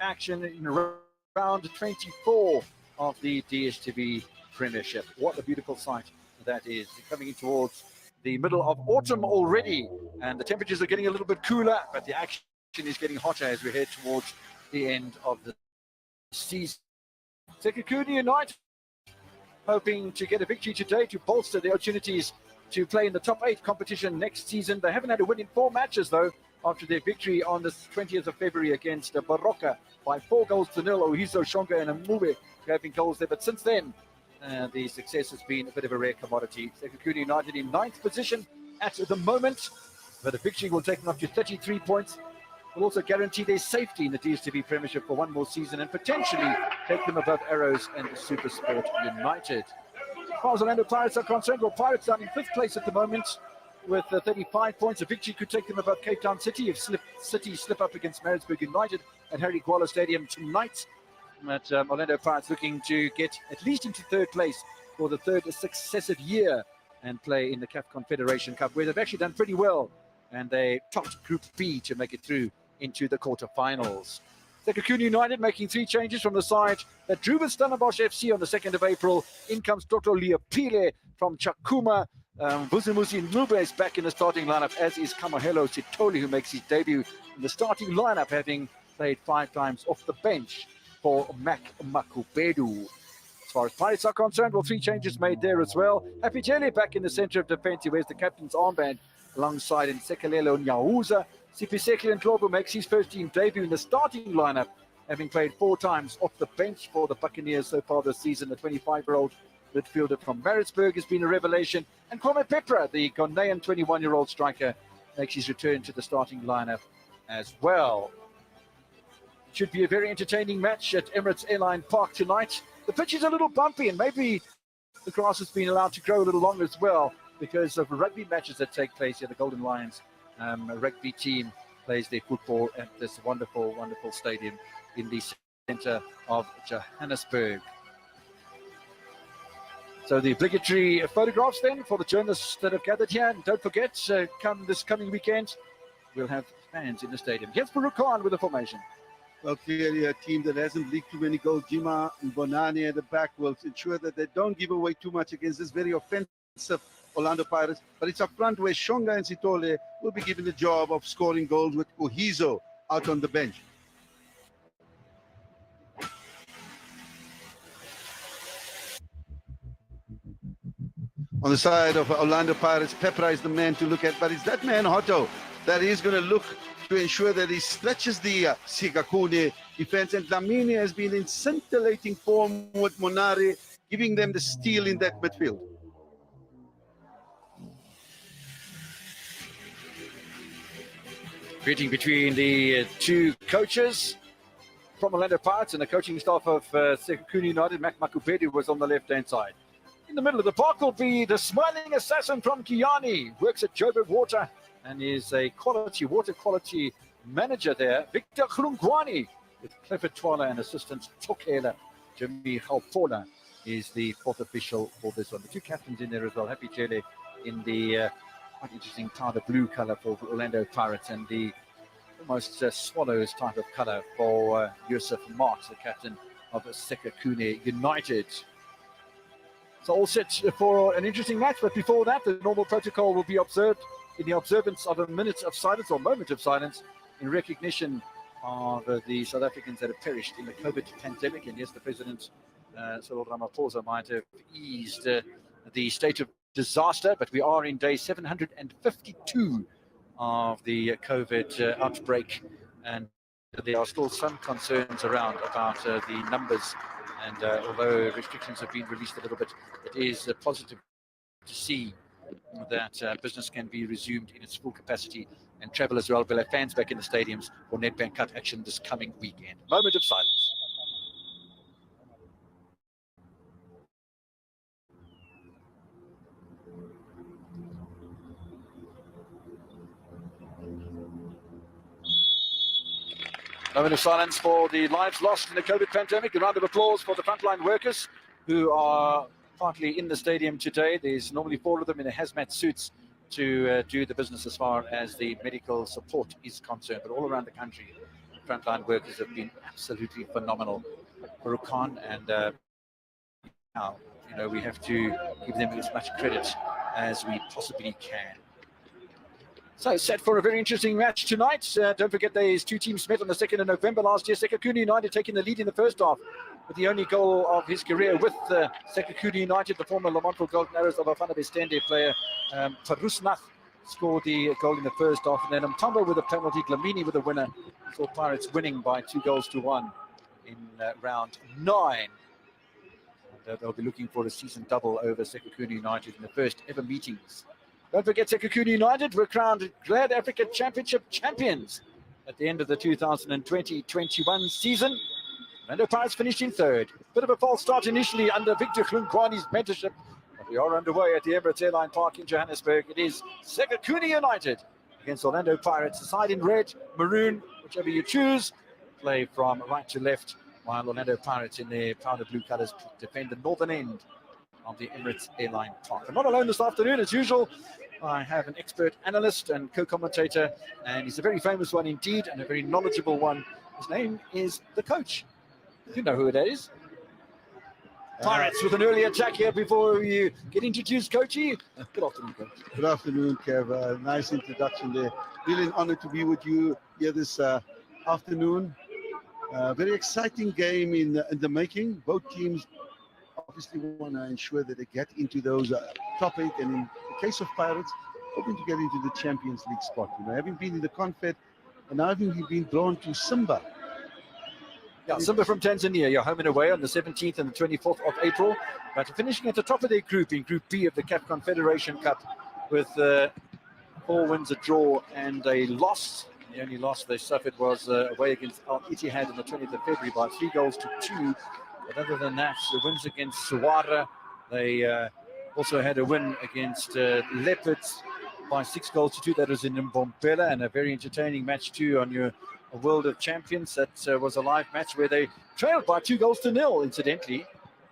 action in round 24 of the DStv Premiership. What a beautiful sight that is. Coming in towards the middle of autumn already, and the temperatures are getting a little bit cooler, but the action is getting hotter as we head towards the end of the season. Sekhukhune United hoping to get a victory today to bolster their opportunities to play in the top 8 competition next season. They haven't had a win in 4 matches though, after their victory on the 20th of February against Baroka by 4 goals to nil. Ohizo, Shonga and Amube having goals there, but since then the success has been a bit of a rare commodity. Sekhukhune United in 9th position at the moment, but a victory will take them up to 33 points. Will also guarantee their safety in the DStv Premiership for 1 more season and potentially take them above Arrows and SuperSport United. As far as Orlando Pirates are concerned, well, Pirates are in 5th place at the moment with 35 points. A victory could take them above Cape Town City if City slip up against Maritzburg United at Harry Gwala Stadium tonight. But Orlando Pirates looking to get at least into 3rd place for the 3rd successive year and play in the CAF Confederation Cup, where they've actually done pretty well, and they topped Group B to make it through into the quarterfinals. Sekhukhune United making 3 changes from the side that drew with Stellenbosch FC on the 2nd of April. In comes Toto Leopile from Chakuma. Vuzimuzi Nube is back in the starting lineup, as is Kamohelo Sitoli, who makes his debut in the starting lineup, having played 5 times off the bench for Mac Makupedu. As far as Pirates are concerned, well, 3 changes made there as well. Happy Jelly back in the center of defense. He wears the captain's armband alongside Nsekelelo Nyauza. Sipisekile Ndlovu makes his first team debut in the starting lineup, having played 4 times off the bench for the Buccaneers so far this season. The 25-year-old midfielder from Maritzburg has been a revelation. And Kwame Pepra, the Ghanaian 21-year-old striker, makes his return to the starting lineup as well. It should be a very entertaining match at Emirates Airline Park tonight. The pitch is a little bumpy, and maybe the grass has been allowed to grow a little longer as well because of rugby matches that take place here. The Golden Lions rugby team plays their football at this wonderful, wonderful stadium in the center of Johannesburg. So the obligatory photographs then for the journalists that have gathered here. And don't forget, this coming weekend, we'll have fans in the stadium. Here's Farouk Khan with the formation. Well, clearly a team that hasn't leaked too many goals. Jima and Bonani at the back will ensure that they don't give away too much against this very offensive Orlando Pirates. But it's up front where Shonga and Sitole will be given the job of scoring goals with Ohizo out on the bench. On the side of Orlando Pirates, Pepra is the man to look at, but it's that man, Hotto, that is going to look to ensure that he stretches the Sekhukhune defense. And Dlamini has been in scintillating form with Monare, giving them the steal in that midfield. Greeting between the 2 coaches from Orlando Pirates and the coaching staff of Sekhukhune United. Mac Makupedu was on the left-hand side. In the middle of the park will be the smiling assassin from Kiani, works at Joburg Water and is a water quality manager there. Victor Khulungwani with Clifford Twala and assistant Tokela. Jimmy Halpola is the 4th official for this one. The 2 captains in there as well. Happy Jele in the quite interesting powder blue color for Orlando Pirates, and the almost swallows type of color for Yusuf Marks, the captain of Sekhukhune United. So all set for an interesting match, but before that, the normal protocol will be observed in the observance of a minute of silence or moment of silence in recognition of the South Africans that have perished in the COVID pandemic. And yes, the President, Cyril Ramaphosa, might have eased the state of disaster, but we are in day 752 of the COVID outbreak, and there are still some concerns around about the numbers. And although restrictions have been released a little bit, it is positive to see that business can be resumed in its full capacity, and travel as well. We'll have fans back in the stadiums for Nedbank Cup action this coming weekend. Moment of silence. Moment of silence for the lives lost in the COVID pandemic. A round of applause for the frontline workers who are partly in the stadium today. There's normally 4 of them in their hazmat suits to do the business as far as the medical support is concerned. But all around the country, frontline workers have been absolutely phenomenal. Rukan, and now, we have to give them as much credit as we possibly can. So set for a very interesting match tonight. Don't forget these two teams met on the 2nd of November last year. Sekhukhune United taking the lead in the first half with the only goal of his career with Sekhukhune United, the former Lamontville Golden Arrows of Bafana Bestende player Farusnath scored the goal in the first half, and then Mtambo with a penalty, Glamini with a winner. Saw Pirates winning by 2-1 in round 9. And they'll be looking for a season double over Sekhukhune United in the first ever meetings. Don't forget, Sekhukhune United were crowned Glad Africa Championship champions at the end of the 2020-21 season. Orlando Pirates finished in third. Bit of a false start initially under Victor Klunkwani's mentorship, but we are underway at the Emirates Airline Park in Johannesburg. It is Sekhukhune United against Orlando Pirates. The side in red, maroon, whichever you choose, play from right to left, while Orlando Pirates in their powder blue colours defend the northern end of the Emirates Airline Park. I'm not alone this afternoon, as usual. I have an expert analyst and co-commentator, and he's a very famous one indeed, and a very knowledgeable one. His name is the coach. You know who it is. Pirates with an early attack here before you get introduced, Coachy. Good afternoon, Coach. Good afternoon, Kev. Nice introduction there. Really an honor to be with you here this afternoon. Very exciting game in the making. Both teams obviously want to ensure that they get into those top 8, and in the case of Pirates, hoping to get into the Champions League spot. Having been in the Confed, and now having been drawn to Simba. Yeah, Simba from Tanzania. You're home and away on the 17th and the 24th of April, but finishing at the top of their group in Group B of the CAF Confederation Cup with 4 wins, a draw, and a loss. The only loss they suffered was away against Al Ittihad on the 20th of February by 3-2. But other than that, the wins against Suwara, they also had a win against Leopards by 6-2. That was in Mbombela, and a very entertaining match too on your World of Champions. That was a live match where they trailed by 2-0, incidentally.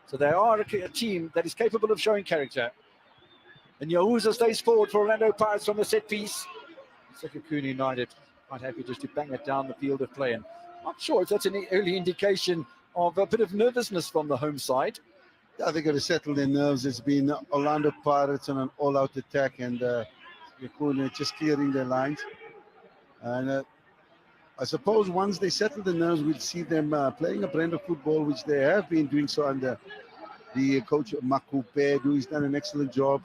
So they are a team that is capable of showing character. And Yahuza stays forward for Orlando Pirates from the set piece. Sekhukhune United quite happy just to bang it down the field of play. And I'm sure if that's an early indication of a bit of nervousness from the home side. Yeah, they're going to settle their nerves. It's been Orlando Pirates on an all-out attack, and Sekhukhune just clearing their lines. And I suppose once they settle the nerves, we'll see them playing a brand of football, which they have been doing so under the coach Makupe, who's done an excellent job.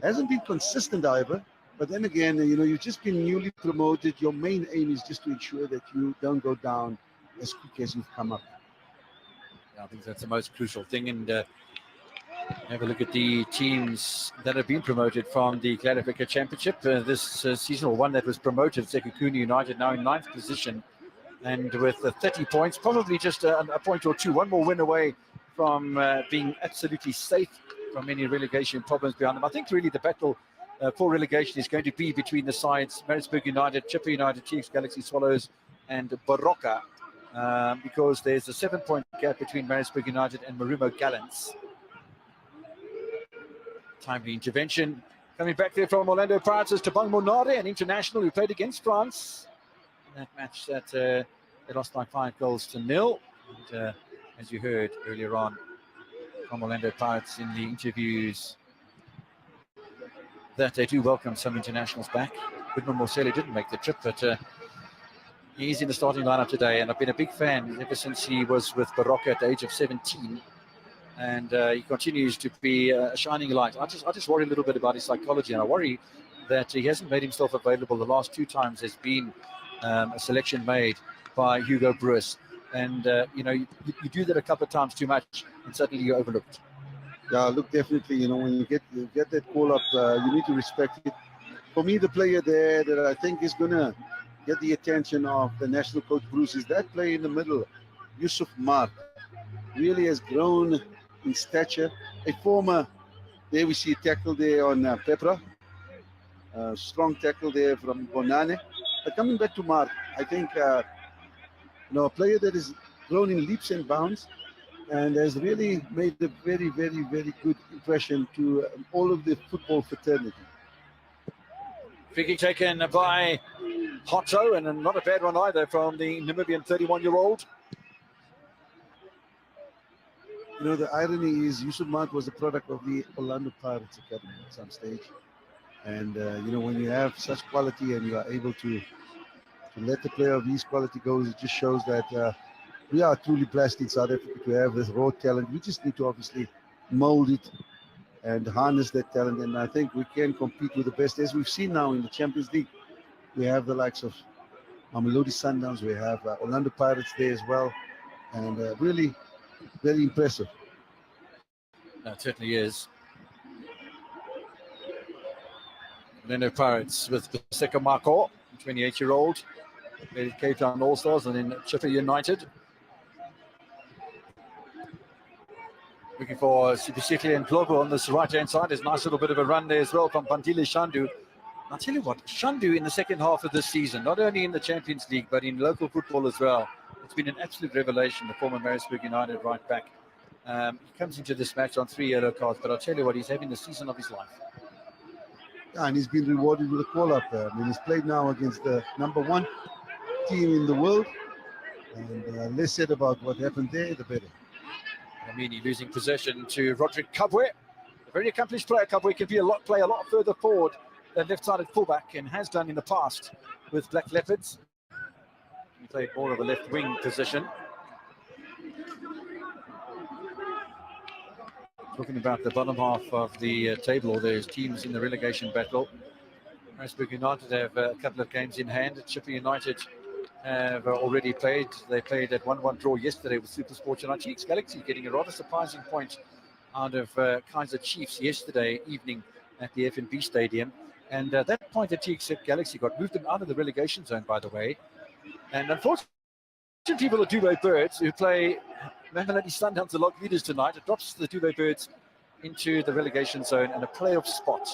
Hasn't been consistent, however. But then again, you've just been newly promoted. Your main aim is just to ensure that you don't go down as quick as you've come up. I think that's the most crucial thing. And have a look at the teams that have been promoted from the Glad Africa Championship this season, or one that was promoted. Sekhukhune United now in 9th position, and with 30 points, probably just a point or two, one more win away from being absolutely safe from any relegation problems behind them. I think really the battle for relegation is going to be between the sides Maritzburg United, Chipper United, Chiefs, Galaxy Swallows, and Baroka. Because there's a 7-point gap between Maritzburg United and Marumo Gallants. Timely intervention. Coming back there from Orlando Pirates is Tabang Monare, an international who played against France. In that match that they lost by 5-0. And as you heard earlier on from Orlando Pirates in the interviews, that they do welcome some internationals back. Goodman Morcelli didn't make the trip, but he's in the starting lineup today, and I've been a big fan ever since he was with Baroka at the age of 17, and he continues to be a shining light. I just worry a little bit about his psychology, and I worry that he hasn't made himself available. The last 2 times there's been a selection made by Hugo Bruce, and you do that a couple of times too much, and suddenly you're overlooked. Yeah, look, definitely, when you get that call up, you need to respect it. For me, the player there that I think is going to get the attention of the national coach Bruce is that player in the middle, Yusuf Mark. Really has grown in stature. A former, there we see a tackle there on Pepra. Strong tackle there from Bonane. But coming back to Mark, I think a player that has grown in leaps and bounds and has really made a very, very, very good impression to all of the football fraternity. Free kick taken by Hotto, and not a bad one either from the Namibian 31-year-old. You know, the irony is Yusuf Mat was a product of the Orlando Pirates Academy at some stage. And, you know, when you have such quality and you are able to let the player of his quality go, it just shows that we are truly blessed in South Africa to have this raw talent. We just need to obviously mold it and harness that talent. And I think we can compete with the best. As we've seen now in the Champions League, we have the likes of Mamelodi Sundowns, we have Orlando Pirates there as well. And really very impressive. That certainly is. Orlando Pirates with Sekhukhune, 28-year-old. Played at Cape Town All-Stars and then Chipper United. Looking for Sibisikli and Globo on this right-hand side. There's a nice little bit of a run there as well from Bandile Shandu. I'll tell you what, Shandu in the second half of this season, not only in the Champions League, but in local football as well, it's been an absolute revelation, the former Maritzburg United right back. He comes into this match on 3 yellow cards, but I'll tell you what, he's having the season of his life. Yeah, and he's been rewarded with a call-up. I mean, he's played now against the #1 team in the world. And less said about what happened there, the better. I mean, he's losing possession to Roderick Kabwe. A very accomplished player. Kabwe can play a lot further forward than left-sided fullback and has done in the past with Black Leopards. He played more of a left-wing position. Talking about the bottom half of the table, there's teams in the relegation battle. Maritzburg United have a couple of games in hand. Chipper United have already played. They played at 1-1 draw yesterday with SuperSport United. TX Galaxy getting a rather surprising point out of Kaizer Chiefs yesterday evening at the FNB Stadium. And that point that TX Galaxy got moved them out of the relegation zone, by the way. And unfortunately, for the Dubai Birds, who play Mamelodi Sundowns, the log leaders tonight, it drops the Dubai Birds into the relegation zone and a playoff spot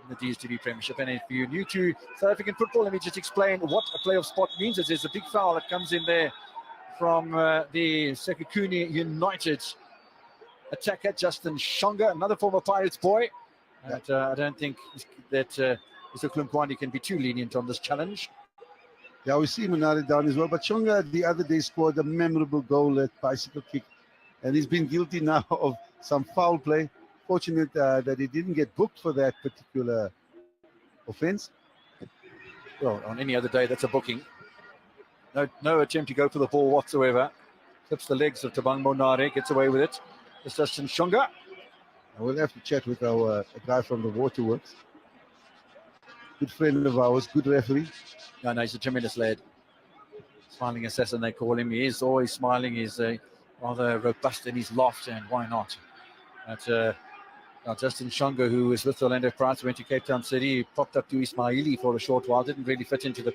in the DStv Premiership. And if you're new to South African football, let me just explain what a playoff spot means. There's a big foul that comes in there from the Sekhukhune United attacker, Justin Shonga, another former Pirates boy. But I don't think that Mr. Klumkwani can be too lenient on this challenge. Yeah, we see Munari down as well. But Shonga the other day scored a memorable goal at bicycle kick. And he's been guilty now of some foul play. Fortunate that he didn't get booked for that particular offense. Well, on any other day, that's a booking. No attempt to go for the ball whatsoever. Clips the legs of Tabang Monare, gets away with it. It's Justin Shonga. We'll have to chat with our guy from the Waterworks. Good friend of ours, good referee. No, he's a tremendous lad. Smiling assassin, they call him. He is always smiling. He's rather robust in his loft, and why not? But Justin Shonga, who was with Orlando Pirates, went to Cape Town City, popped up to Ismaili for a short while, didn't really fit into the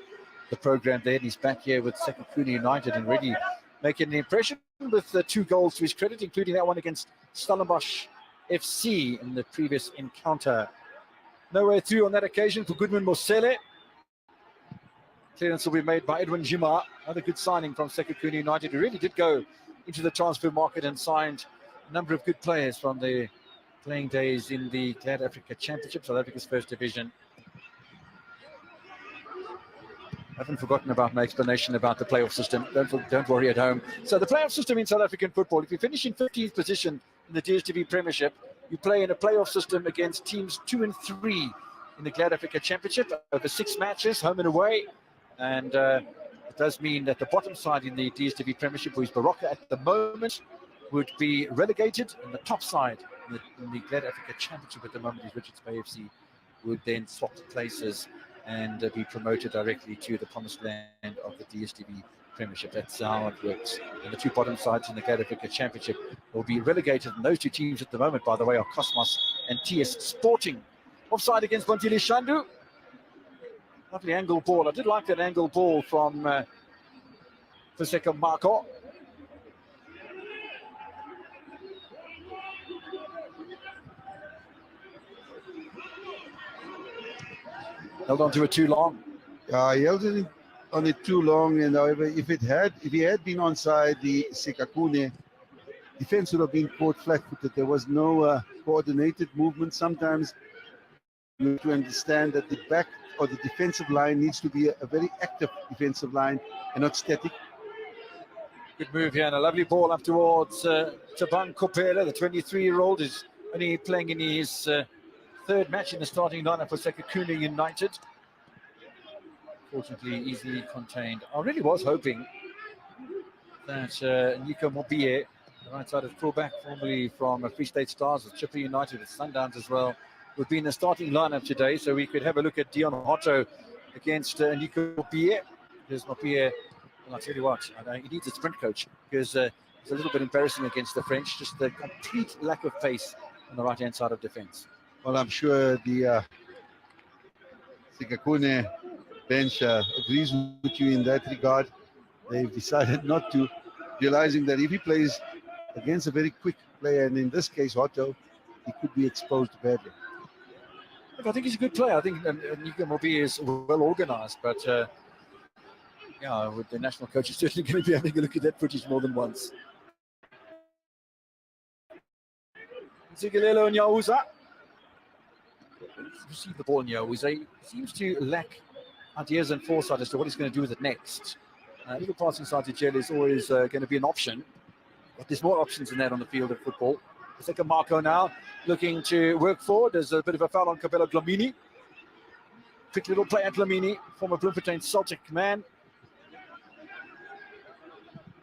program there, and he's back here with Sekhukhune United and really making an impression with 2 goals to his credit, including that one against Stellenbosch FC in the previous encounter. No way through on that occasion for Goodman Mosele. Clearance will be made by Edwin Jima, another good signing from Sekhukhune United, who really did go into the transfer market and signed a number of good players from the playing days in the Glad Africa Championship, South Africa's first division. I haven't forgotten about my explanation about the playoff system. Don't worry at home. So the playoff system in South African football, if you finish in 15th position in the DStv Premiership, you play in a playoff system against teams 2 and 3 in the Glad Africa Championship over 6 matches, home and away. And it does mean that the bottom side in the DStv Premiership, who is Baroka at the moment, would be relegated, and the top side in the Glad Africa Championship at the moment is Richards Bay FC, would then swap places and be promoted directly to the promised land of the DStv Premiership. That's how it works. And the 2 bottom sides in the Glad Africa Championship will be relegated. And those 2 teams at the moment, by the way, are Cosmos and TS Sporting. Offside against Bantili Shandu. Lovely angle ball. I did like that angle ball from Sekhukhune. Held on to it too long. He held it on it too long, and however, if he had been onside, the Sekhukhune defense would have been caught flat-footed. There was no coordinated movement. Sometimes you have to understand that the back or the defensive line needs to be a very active defensive line and not static. Good move here, and a lovely ball up towards Thabang Kopela. The 23-year-old is only playing in his third match in the starting lineup for Sekhukhune United. Fortunately, easily contained. I really was hoping that Nico Mobie, the right-sided fullback, formerly from Free State Stars with Chipper United with Sundowns as well, would be in the starting lineup today, so we could have a look at Dion Hotto against Nico Mobie. Because Mobie, well, I'll tell you what, he needs a sprint coach, because it's a little bit embarrassing against the French, just the complete lack of pace on the right-hand side of defence. Well, I'm sure the Sekhukhune bench agrees with you in that regard. They've decided not to, realizing that if he plays against a very quick player, and in this case Hotto, he could be exposed badly. Look, I think he's a good player. I think Nico Mobie is well organised, but yeah, with the national coach is certainly going to be having a look at that footage more than once. Zigalelo Nyauza received the ball. Nyauza, he seems to lack ideas and foresight as to what he's going to do with it next. A little pass inside to Jell is always going to be an option, but there's more options than that on the field of football. Second Marco now looking to work forward. There's a bit of a foul on Kabelo Dlamini. Quick little play at Dlamini, former Bloemfontein Celtic man.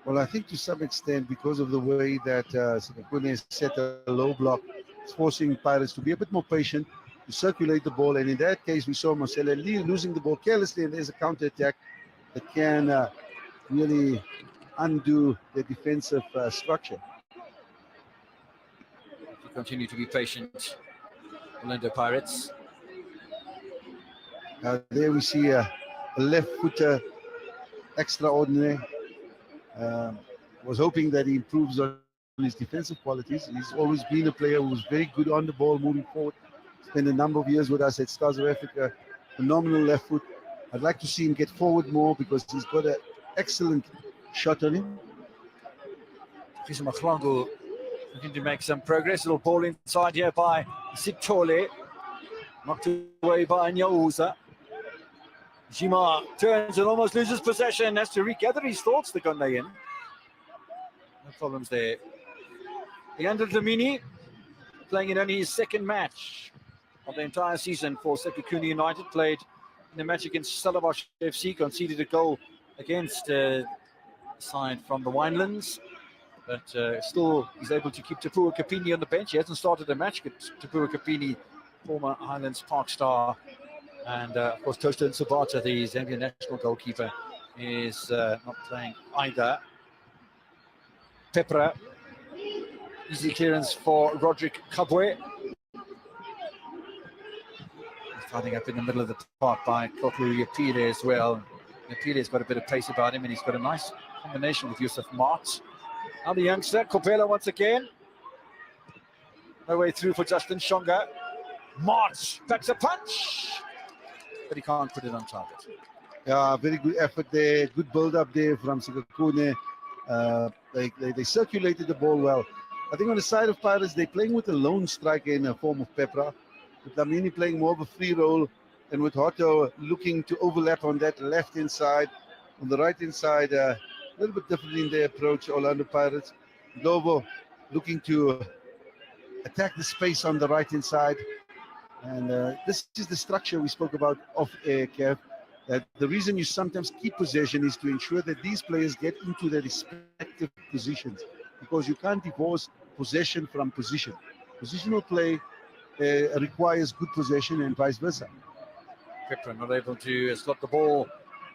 Well, I think to some extent, because of the way that Sekhukhune set a low block, it's forcing Pirates to be a bit more patient, to circulate the ball. And in that case, we saw Marcelo Lee losing the ball carelessly, and there's a counter-attack that can really undo the defensive structure. To continue to be patient, Orlando Pirates. There we see a left footer, extraordinary. Was hoping that he improves on his defensive qualities. He's always been a player who's very good on the ball moving forward. Spent a number of years with us at Stars of Africa. Phenomenal left foot. I'd like to see him get forward more because he's got an excellent shot on him. Fisa Mahlangu looking to make some progress. Little ball inside here by Sitole. Knocked away by Nyauza. Jima turns and almost loses possession. Has to regather his thoughts, the Ghanaian. No problems there. Leandro Dlamini playing in only his second match of the entire season for Sekhukhune United. Played in the match against Stellenbosch FC, conceded a goal against side from the Winelands. But still, he's able to keep Tapua Kapini on the bench. He hasn't started a match, but Tapua Kapini, former Highlands Park star, and of course, Toaston Sabata, the Zambian national goalkeeper, is not playing either. Pepra, easy clearance for Roderick Kabwe. Starting up in the middle of the park by Koku Yapile as well. Yapile's got a bit of pace about him, and he's got a nice combination with Yusuf Mart. Now the youngster, Kopela once again. No way through for Justin Shonga. Mart packs a punch, but he can't put it on target. Yeah, very good effort there. Good build-up there from Sekhukhune. They circulated the ball well. I think on the side of Pirates, they're playing with a lone striker in the form of Pepra. With Dlamini playing more of a free role, and with Hotto looking to overlap on that left-hand side. On the right-hand side, a little bit different in their approach, Orlando Pirates. Lobo looking to attack the space on the right-hand side. And this is the structure we spoke about off-air, Kev. That the reason you sometimes keep possession is to ensure that these players get into their respective positions, because you can't divorce possession from position. Positional play requires good possession and vice versa. Pepra not able to slot the ball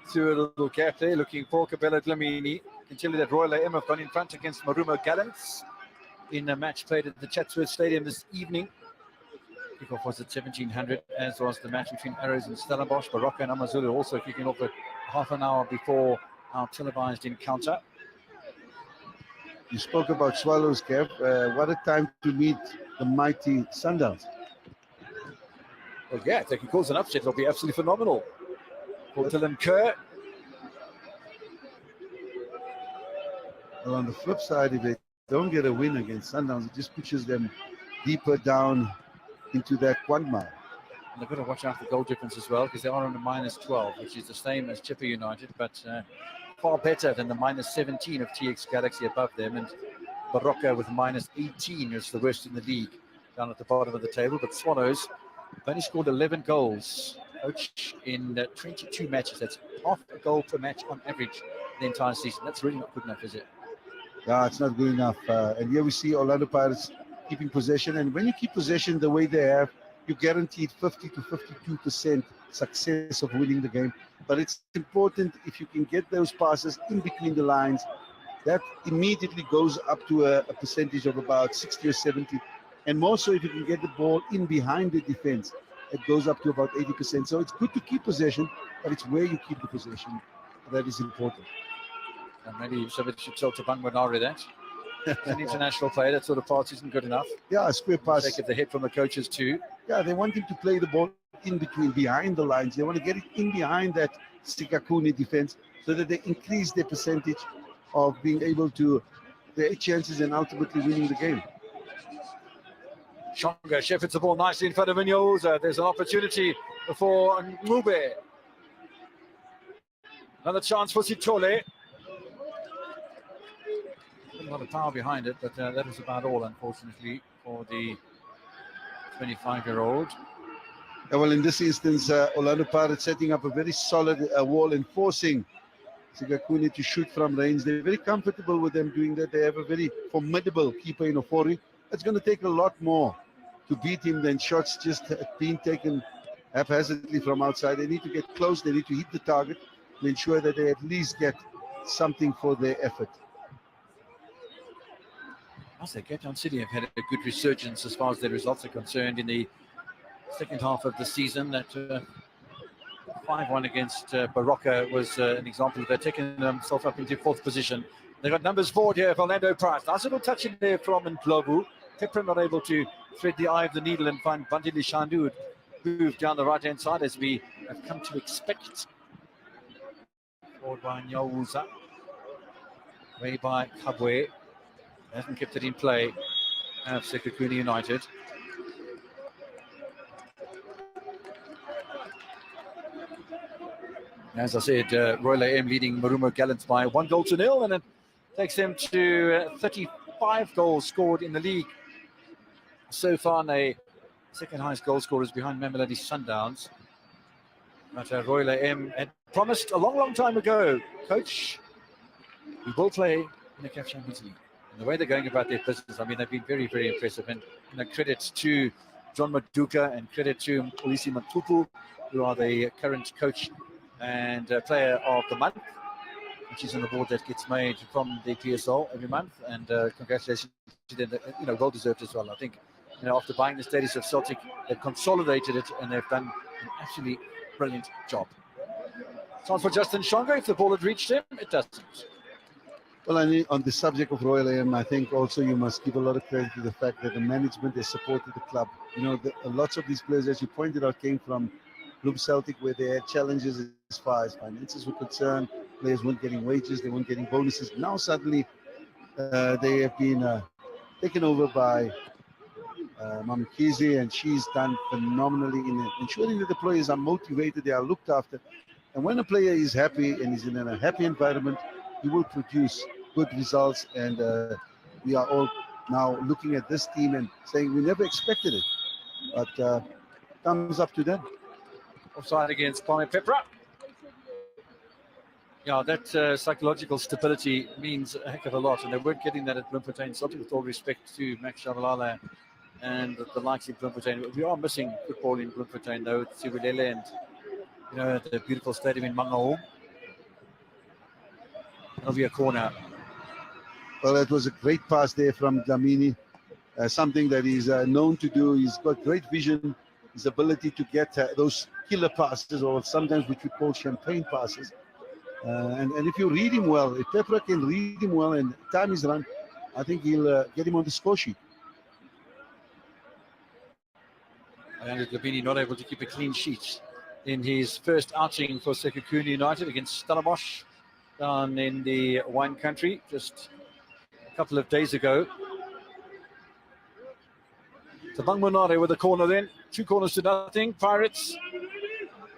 through a little gap there, looking for Kabelo Dlamini. You can tell you that Royal AM have gone in front against Marumo Gallants in a match played at the Chatsworth Stadium this evening. Kickoff was at 1700, as was the match between Arrows and Stellenbosch. Barocca and Amazulu also kicking off at half an hour before our televised encounter. You spoke about Swallows, Kev. What a time to meet the mighty Sundowns. Well, yeah, if they can cause an upset, it'll be absolutely phenomenal. For Dylan Kerr. Well, on the flip side, if they don't get a win against Sundowns, it just pushes them deeper down into that quagmire. And they've got to watch out for goal difference as well, because they are on a -12, which is the same as Chipper United, but far better than the -17 of TX Galaxy above them. And Baroka with -18 is the worst in the league down at the bottom of the table. But Swallows have only scored 11 goals in 22 matches. That's half a goal per match on average the entire season. That's really not good enough, is it? Yeah, it's not good enough. And here we see Orlando Pirates keeping possession. And when you keep possession the way they have, you're guaranteed 50 to 52% success of winning the game. But it's important if you can get those passes in between the lines, that immediately goes up to a percentage of about 60 or 70. And more so if you can get the ball in behind the defense, it goes up to about 80%. So it's good to keep possession, but it's where you keep the possession that is important. And maybe somebody should tell Tabangwanari that. He's an international player. That sort of pass isn't good enough. Yeah, a square pass. Take the hit from the coaches too. Yeah, they want him to play the ball in between, behind the lines. They want to get it in behind that Sekhukhune defense so that they increase their percentage of being able to, their chances and ultimately winning the game. Shonga shepherds the ball nicely in front of Vinyoza. There's an opportunity for Ngube. Another chance for Sitole. A lot of power behind it, but that was about all, unfortunately, for the 25-year-old. Yeah, well, in this instance, Orlando Pirates setting up a very solid wall and forcing Sekhukhune to shoot from range. They're very comfortable with them doing that. They have a very formidable keeper in Ofori. It's going to take a lot more to beat him than shots just being taken haphazardly from outside. They need to get close. They need to hit the target to ensure that they at least get something for their effort. I say Cape Town City have had a good resurgence as far as their results are concerned in the second half of the season. That 5-1 against Baroka was an example of that, taking themselves up into fourth position. They've got numbers forward here for Orlando Pirates. Nice little touch in there from Ndlovu. Pepper not able to thread the eye of the needle and find Bandili Shandu move down the right-hand side as we have come to expect. Forward by Nyawuza. Way by Kabwe. Hasn't kept it in play of Sekhukhune United. As I said, Royal AM leading Marumo Gallants by 1-0, and it takes them to 35 goals scored in the league so far. And the second highest goal scorers behind Mamelodi Sundowns. But Royal AM had promised a long time ago, Coach, we will play in the CAF Champions League. And the way they're going about their business, I mean, they've been very, very impressive. And credit to John Maduka and credit to Polisi Matupu, who are the current coach and player of the month, which is an award that gets made from the PSL every month. And congratulations to them, well deserved as well. I think, after buying the status of Celtic, they've consolidated it and they've done an absolutely brilliant job. Chance for Justin Shonga. If the ball had reached him, it doesn't. Well, on the subject of Royal AM, I think also you must give a lot of credit to the fact that the management has supported the club. Lots of these players, as you pointed out, came from Bloom Celtic, where they had challenges as far as finances were concerned. Players weren't getting wages, they weren't getting bonuses. Now suddenly they have been taken over by Mamkizi, and she's done phenomenally in ensuring that the players are motivated, they are looked after. And when a player is happy and is in a happy environment, he will produce good results. And we are all now looking at this team and saying we never expected it. But thumbs up to them. Offside against Kwame Pepra. Yeah, that psychological stability means a heck of a lot, and they weren't getting that at Bloemfontein Celtic, with all respect to Max Shabalala and the likes of Bloemfontein. We are missing football in Bloemfontein, though, at Sibulele and the beautiful stadium in Mangaung. That'll be a corner. Well, that was a great pass there from Dlamini. Something that he's known to do. He's got great vision, his ability to get those killer passes, or sometimes which we call champagne passes. And if you read him well, if Pepra can read him well and time is run, I think he'll get him on the score sheet. And Dlamini not able to keep a clean sheet in his first outing for Sekhukhune United against Stellenbosch down in the wine country just a couple of days ago. Tabang Munare with the corner then. 2 corners to nothing. Pirates,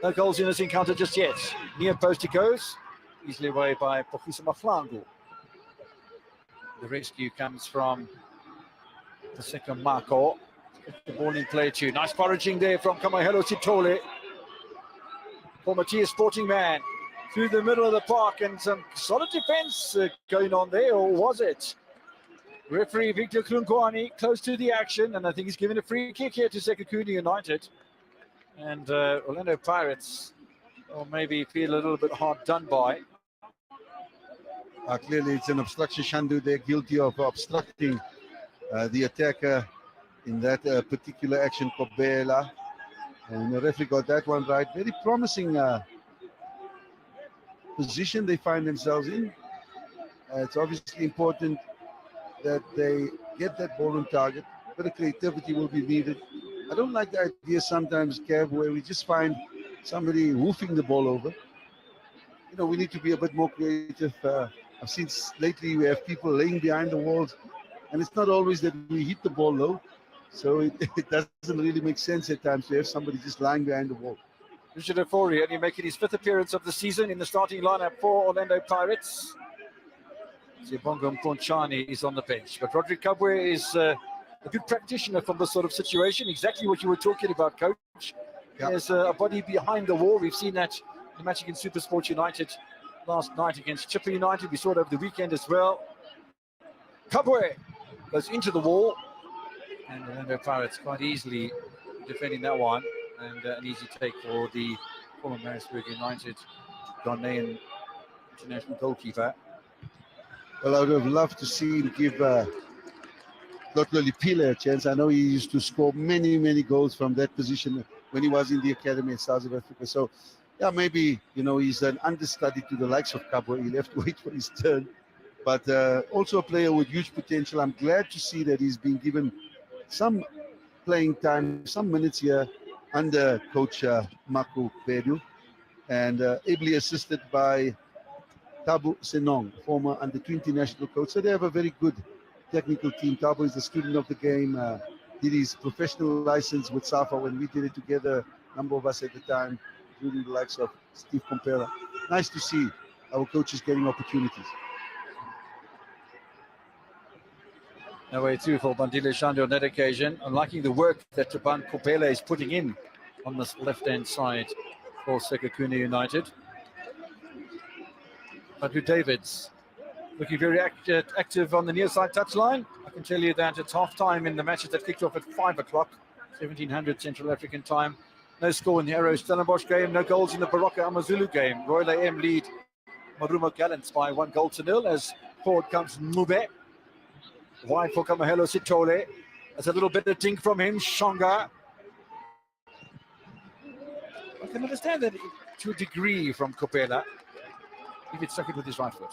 no goals in this encounter just yet. Near post he goes. Easily away by Pofisa Maflangu. The rescue comes from the second Marco. The ball in play too. Nice foraging there from Kamahelo Sitole. For Matthias Sporting Man. Through the middle of the park, and some solid defense going on there, or was it? Referee Victor Klunkwani close to the action, and I think he's given a free kick here to Sekhukhune United. And Orlando Pirates will maybe feel a little bit hard done by. Clearly, it's an obstruction. Shandu, they're guilty of obstructing the attacker in that particular action, Kobela. And the referee got that one right. Very promising position they find themselves in. It's obviously important that they get that ball on target. A bit of creativity will be needed. I don't like the idea sometimes, Kev, where we just find somebody woofing the ball over. You know, we need to be a bit more creative. I've seen lately we have people laying behind the walls, and it's not always that we hit the ball low. So it doesn't really make sense at times to have somebody just lying behind the wall. Richard Ofori only making his 5th appearance of the season in the starting lineup for Orlando Pirates. Zibongo Mponchani is on the bench, but Roderick Kabwe is a good practitioner from this sort of situation. Exactly what you were talking about, Coach. Yep. There's a body behind the wall. We've seen that in the match against SuperSport United last night against Chipper United. We saw it over the weekend as well. Kabwe goes into the wall, and Orlando Pirates quite easily defending that one. And an easy take for the former Maritzburg United Ghanaian international goalkeeper. Well, I would have loved to see him give Lotloli Pile a chance. I know he used to score many, many goals from that position when he was in the academy in South Africa. So, yeah, maybe, you know, he's an understudy to the likes of Kabwe. He'll have to wait for his turn. But also a player with huge potential. I'm glad to see that he's been given some playing time, some minutes here under Coach Maku Bedu, and ably assisted by Tabu Senong, former under-20 national coach. So they have a very good technical team. Tabu is a student of the game, did his professional license with SAFA when we did it together, a number of us at the time, including the likes of Steve Compera. Nice to see our coaches getting opportunities. No way through for Bandile Shande on that occasion. I'm liking the work that Taban Kopela is putting in on this left-hand side for Sekhukhune United. Andrew Davids looking very active on the near side touchline. I can tell you that it's half-time in the matches that kicked off at 5 o'clock, 1700 Central African time. No score in the Arrow Stellenbosch game, no goals in the Baroka Amazulu game. Royal AM lead Marumo Gallants by 1-0 as forward comes Mube. Wide for Kamahelo Sitole. There's a little bit of dink from him, Shonga. I can understand that to a degree from Kopela, if it's stuck it with his right foot.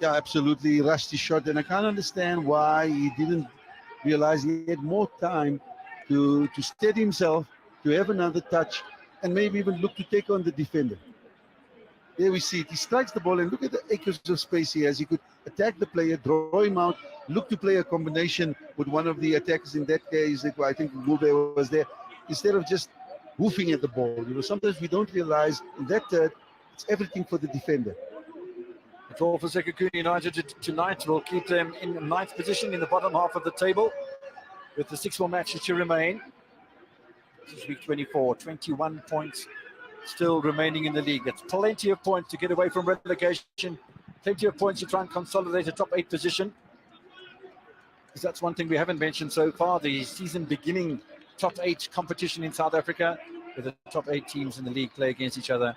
Yeah, absolutely. Rusty shot, and I can't understand why he didn't realize he had more time to steady himself, to have another touch, and maybe even look to take on the defender. There we see it. He strikes the ball, and look at the acres of space he has. He could attack the player, draw him out, look to play a combination with one of the attackers. In that case, I think Mube was there, instead of just woofing at the ball. You know, sometimes we don't realize in that third, it's everything for the defender. The draw for Sekhukhune United tonight will keep them in 9th position in the bottom half of the table, with the 6 more matches to remain. This is week 24, 21 points still remaining in the league. That's plenty of points to get away from relegation, plenty of points to try and consolidate a top 8 position. Because that's one thing we haven't mentioned so far, the season beginning top 8 competition in South Africa, where the top 8 teams in the league play against each other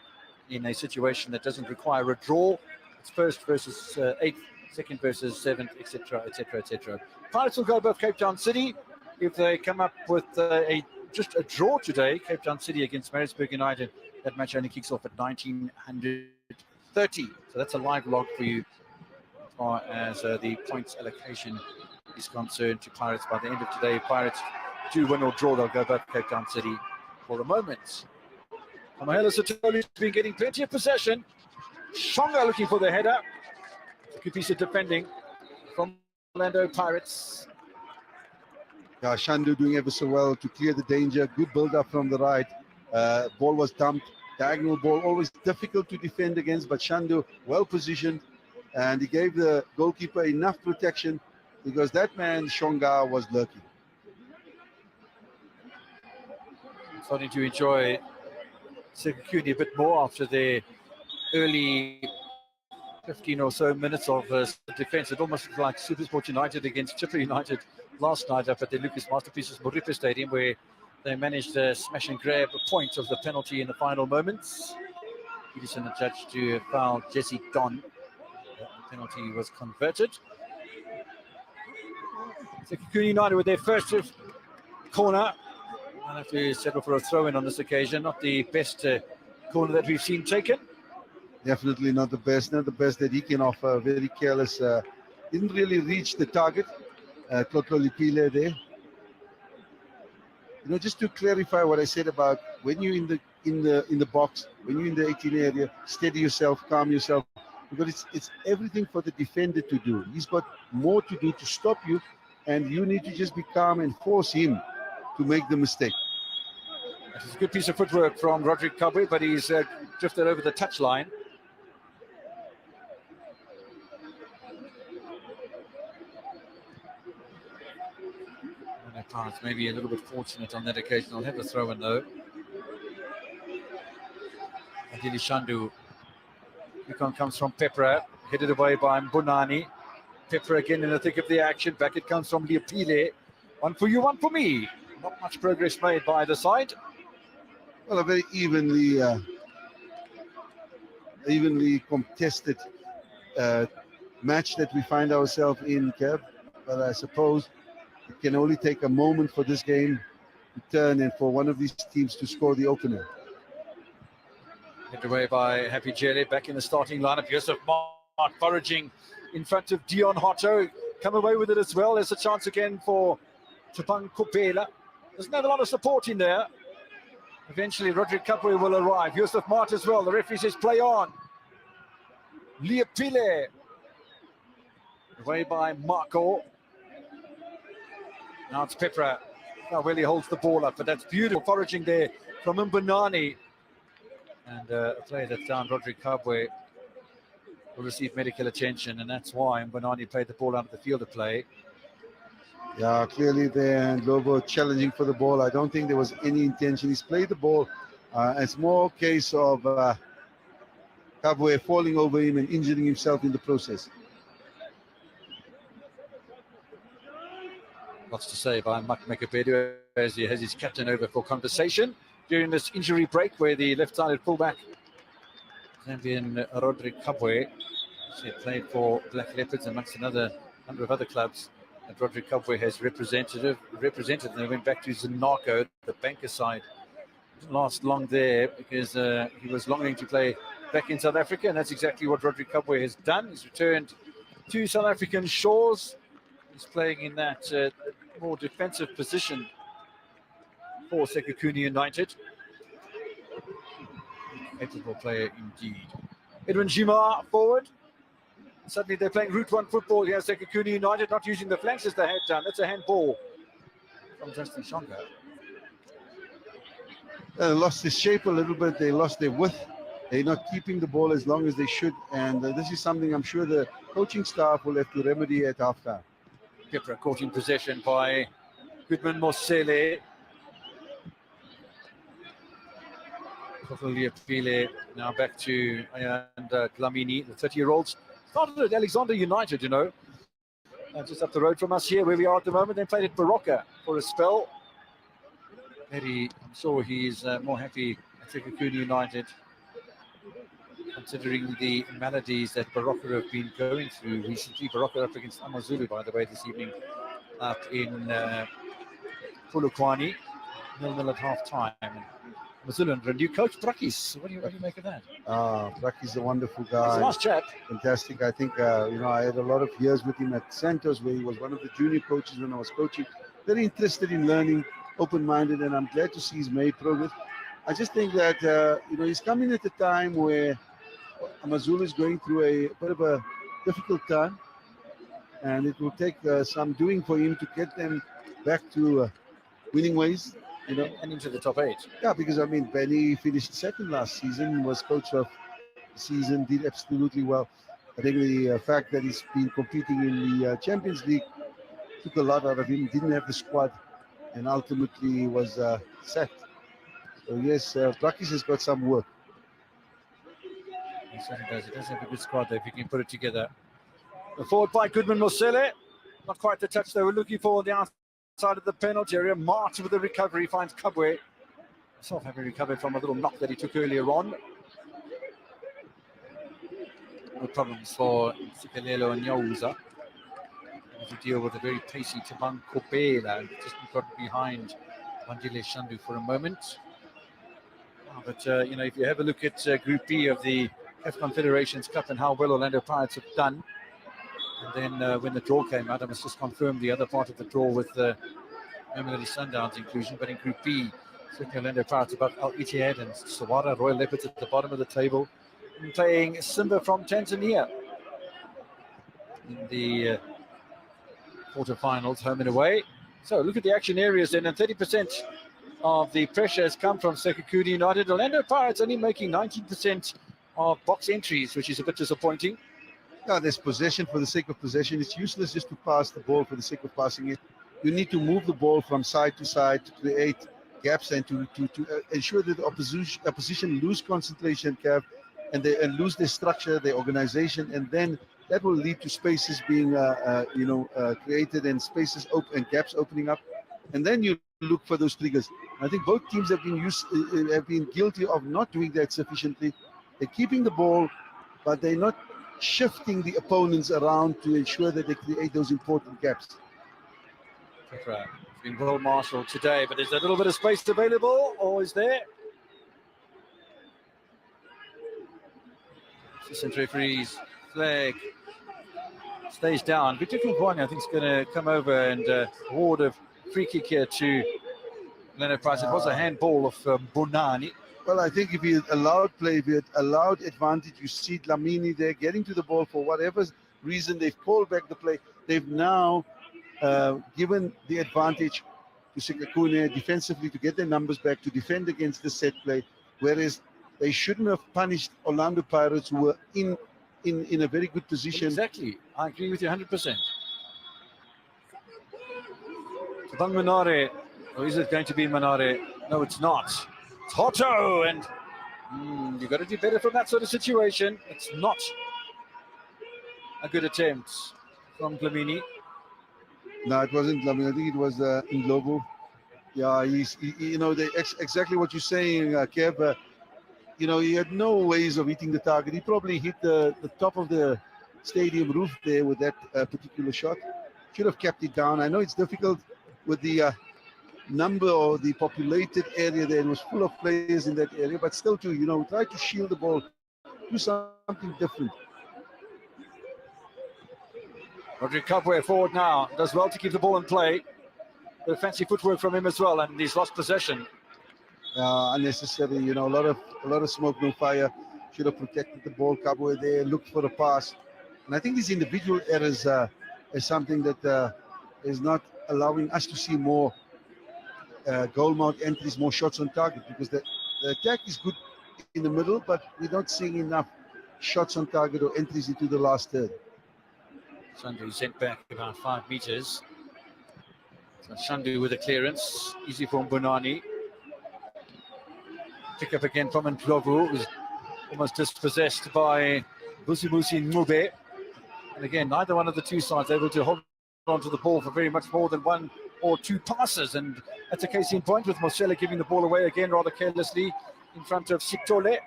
in a situation that doesn't require a draw. It's first versus 8th, second versus 7th, etc., etc., etc. Pirates will go above Cape Town City if they come up with just a draw today. Cape Town City against Maritzburg United. That match only kicks off at 1930. So that's a live log for you as far as the points allocation is concerned to Pirates. By the end of today, Pirates do win or draw, they'll go above Cape Town City for the moment. Kamahelo Sitoli's been getting plenty of possession. Shonga looking for the header. Good piece of defending from Orlando Pirates. Yeah, Shandu doing ever so well to clear the danger. Good build-up from the right. Ball was dumped. Diagonal ball, always difficult to defend against, but Shandu well positioned, and he gave the goalkeeper enough protection because that man, Shonga, was lurking. Starting to enjoy Sekhukhune a bit more after their early 15 or so minutes of defence. It almost looked like SuperSport United against Chipper United last night up at the Lucas Masterpieces Moripe Stadium, where they managed to smash and grab a point of the penalty in the final moments. Peterson adjudged to foul Jesse Don. The penalty was converted. Sekhukhune United with their first corner. I'll have to settle for a throw-in on this occasion. Not the best corner that we've seen taken. Definitely not the best that he can offer. Very careless. Didn't really reach the target. Tlotlo Lipile there. You know, just to clarify what I said about when you're in the box, when you're in the 18 area, steady yourself, calm yourself, because it's everything for the defender to do. He's got more to do to stop you, and you need to just be calm and force him to make the mistake. It's a good piece of footwork from Roderick Kabwe, but he's drifted over the touchline. Maybe a little bit fortunate on that occasion. I'll have a throw in though. Adili Shandu. Icon comes from Pepra, headed away by Mbonani. Pepra again in the thick of the action. Back it comes from Liapile. One for you, one for me. Not much progress made by either side. Well, a very evenly contested match that we find ourselves in, Kev. But I suppose it can only take a moment for this game to turn and for one of these teams to score the opener. Hit away by Happy Jelly, back in the starting lineup. Yusuf Mark foraging in front of Dion Hotto. Come away with it as well. There's a chance again for Tupang Kopela. Doesn't have a lot of support in there. Eventually, Roderick Kapwe will arrive. Yusuf Mart as well. The referee says play on. Liapile. Away by Marco. Now it's Pepra. Now Willie holds the ball up, but that's beautiful foraging there from Mbonani. And a play that's down Roderick Kabwe will receive medical attention, and that's why Mbonani played the ball out of the field of play. Yeah, clearly there, and Lobo challenging for the ball. I don't think there was any intention. He's played the ball. It's more a case of Kabwe falling over him and injuring himself in the process. Lots to say by Mak Mekabedu as he has his captain over for conversation during this injury break, where the left-sided fullback, Zambian Roderick Kabwe, he played for Black Leopards amongst another number of other clubs. And Roderick Kabwe has represented, and they went back to Zanaco, the banker side. Didn't last long there because he was longing to play back in South Africa, and that's exactly what Roderick Kabwe has done. He's returned to South African shores. He's playing in that more defensive position for Sekhukhune United. Capable player indeed. Edwin Jima forward. Suddenly they're playing Route 1 football here. Sekhukhune United not using the flanks as they had done. That's a handball from Justin Shonga. They lost their shape a little bit. They lost their width. They're not keeping the ball as long as they should. And this is something I'm sure the coaching staff will have to remedy at halftime. Kipra caught in possession by Goodman Mosele. Pile now back to and Glamini, the 30-year-olds. Started at Alexander United, you know, just up the road from us here where we are at the moment. Then played at Baroka for a spell. I'm sure he's more happy at Sekhukhune United, considering the maladies that Baroka have been going through recently. Baroka up against AmaZulu, by the way, this evening up in Polokwane, 0-0 at half-time. AmaZulu under a new coach, Brakis. What do you make of that? Brakis is a wonderful guy. He's a nice chap. Fantastic. I think, I had a lot of years with him at Santos, where he was one of the junior coaches when I was coaching. Very interested in learning, open-minded, and I'm glad to see he's made progress. I just think that, he's coming at a time where AmaZulu is going through a bit of a difficult time. and it will take some doing for him to get them back to winning ways. You know, and into the top 8. yeah, because I mean, Benny finished second last season, was coach of the season, did absolutely well. I think the fact that he's been competing in the Champions League took a lot out of him. Didn't have the squad, and ultimately was sacked. So yes, Brakis has got some work. He certainly does. He does have a good squad there if he can put it together. The forward by Goodman Mosele. Not quite the touch they were looking for on the outside of the penalty area. March with the recovery finds Kabwe. Himself having recovered from a little knock that he took earlier on. No problems for Sikelelo and Nyauza. To deal with a very pacey Tabang Kopela, just got behind Wandile Shandu for a moment. But you know, if you have a look at Group B of the F Confederations Cup and how well Orlando Pirates have done, and then when the draw came out, I must just confirm the other part of the draw with Mamelodi Sundowns inclusion. But in Group B, certainly Orlando Pirates above Al Ittihad and Sawara Royal Leopards at the bottom of the table, and playing Simba from Tanzania in the quarterfinals, home and away. So look at the action areas then, and 30% of the pressure has come from Sekhukhune United. Orlando Pirates only making 19% of box entries, which is a bit disappointing. Yeah, there's possession for the sake of possession. It's useless just to pass the ball for the sake of passing it. You need to move the ball from side to side to create gaps and to ensure that the opposition lose concentration, Kev, and lose their structure, their organization, and then that will lead to spaces being created and spaces open and gaps opening up, and then you look for those triggers. I think both teams have been guilty of not doing that sufficiently. They're keeping the ball, but they're not shifting the opponents around to ensure that they create those important gaps. It's been well marshaled today, but is there a little bit of space available, or is there? Assistant referee's flag stays down. Victor Kungwani, I think, is going to come over and award a free kick here to Leonard Price. It was a handball of Bonani. Well, I think if he had allowed play, if he had allowed advantage, you see Dlamini there getting to the ball for whatever reason. They've called back the play. They've now given the advantage to Sekhukhune defensively to get their numbers back, to defend against the set play, whereas they shouldn't have punished Orlando Pirates, who were in a very good position. Exactly. I agree with you 100%. Tabang Manare, or is it going to be Manare? No, it's not. It's Hotto, and you've got to do better from that sort of situation. It's not a good attempt from Dlamini. No, it wasn't Dlamini. I think it was Nglobo. Yeah, exactly what you're saying, Kev. He had no ways of hitting the target. He probably hit the top of the stadium roof there with that particular shot. Should have kept it down. I know it's difficult with the number or the populated area there. It was full of players in that area, but still try to shield the ball, do something different. Roderick Kabwe forward now, does well to keep the ball in play. The fancy footwork from him as well, and he's lost possession. Unnecessary, a lot of smoke, no fire. Should have protected the ball. Kabwe there, looked for a pass, and I think these individual errors is something that is not allowing us to see more goal mouth entries, more shots on target, because the attack is good in the middle, but we're not seeing enough shots on target or entries into the last third. Shandu sent back about 5 meters. So Shandu with a clearance, easy for Bonani. Pick up again from Ndlovu, who's almost dispossessed by Busimusi Mube. And again, neither one of the two sides able to hold on to the ball for very much more than 1 or 2 passes. And that's a case in point with Mosele giving the ball away again rather carelessly in front of Sitole.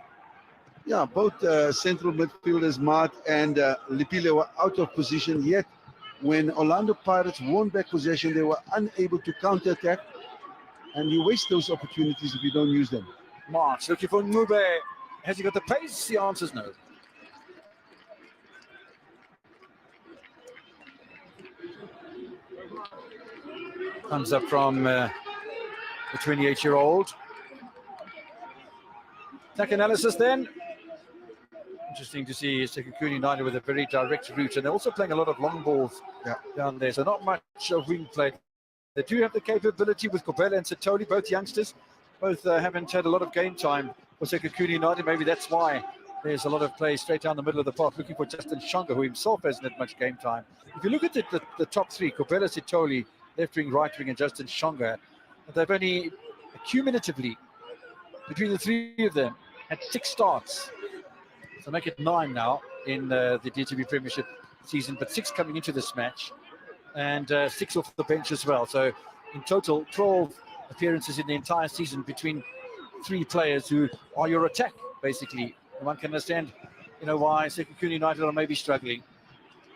Yeah, both central midfielders, Mart and Lipile, were out of position, yet when Orlando Pirates won back possession, they were unable to counter-attack, and you waste those opportunities if you don't use them. March looking for Mube. Has he got the pace? The answer is no. Comes up from the 28-year-old. Attack analysis then. Interesting to see Sekhukhune United with a very direct route, and they're also playing a lot of long balls down there, so not much of wing play. They do have the capability with Kobela and Satoli, both youngsters. Both haven't had a lot of game time for Sekhukhune United. Maybe that's why there's a lot of play straight down the middle of the park, looking for Justin Shonga, who himself hasn't had much game time. If you look at the top three, Kobela, Satoli, left wing, right wing, and Justin Shonga, they've only cumulatively, between the three of them, had 6 starts. So make it 9 now in the DTB Premiership season, but 6 coming into this match, and 6 off the bench as well. So in total, 12 appearances in the entire season between 3 players who are your attack, basically. And one can understand, why Sekhukhune United are maybe struggling.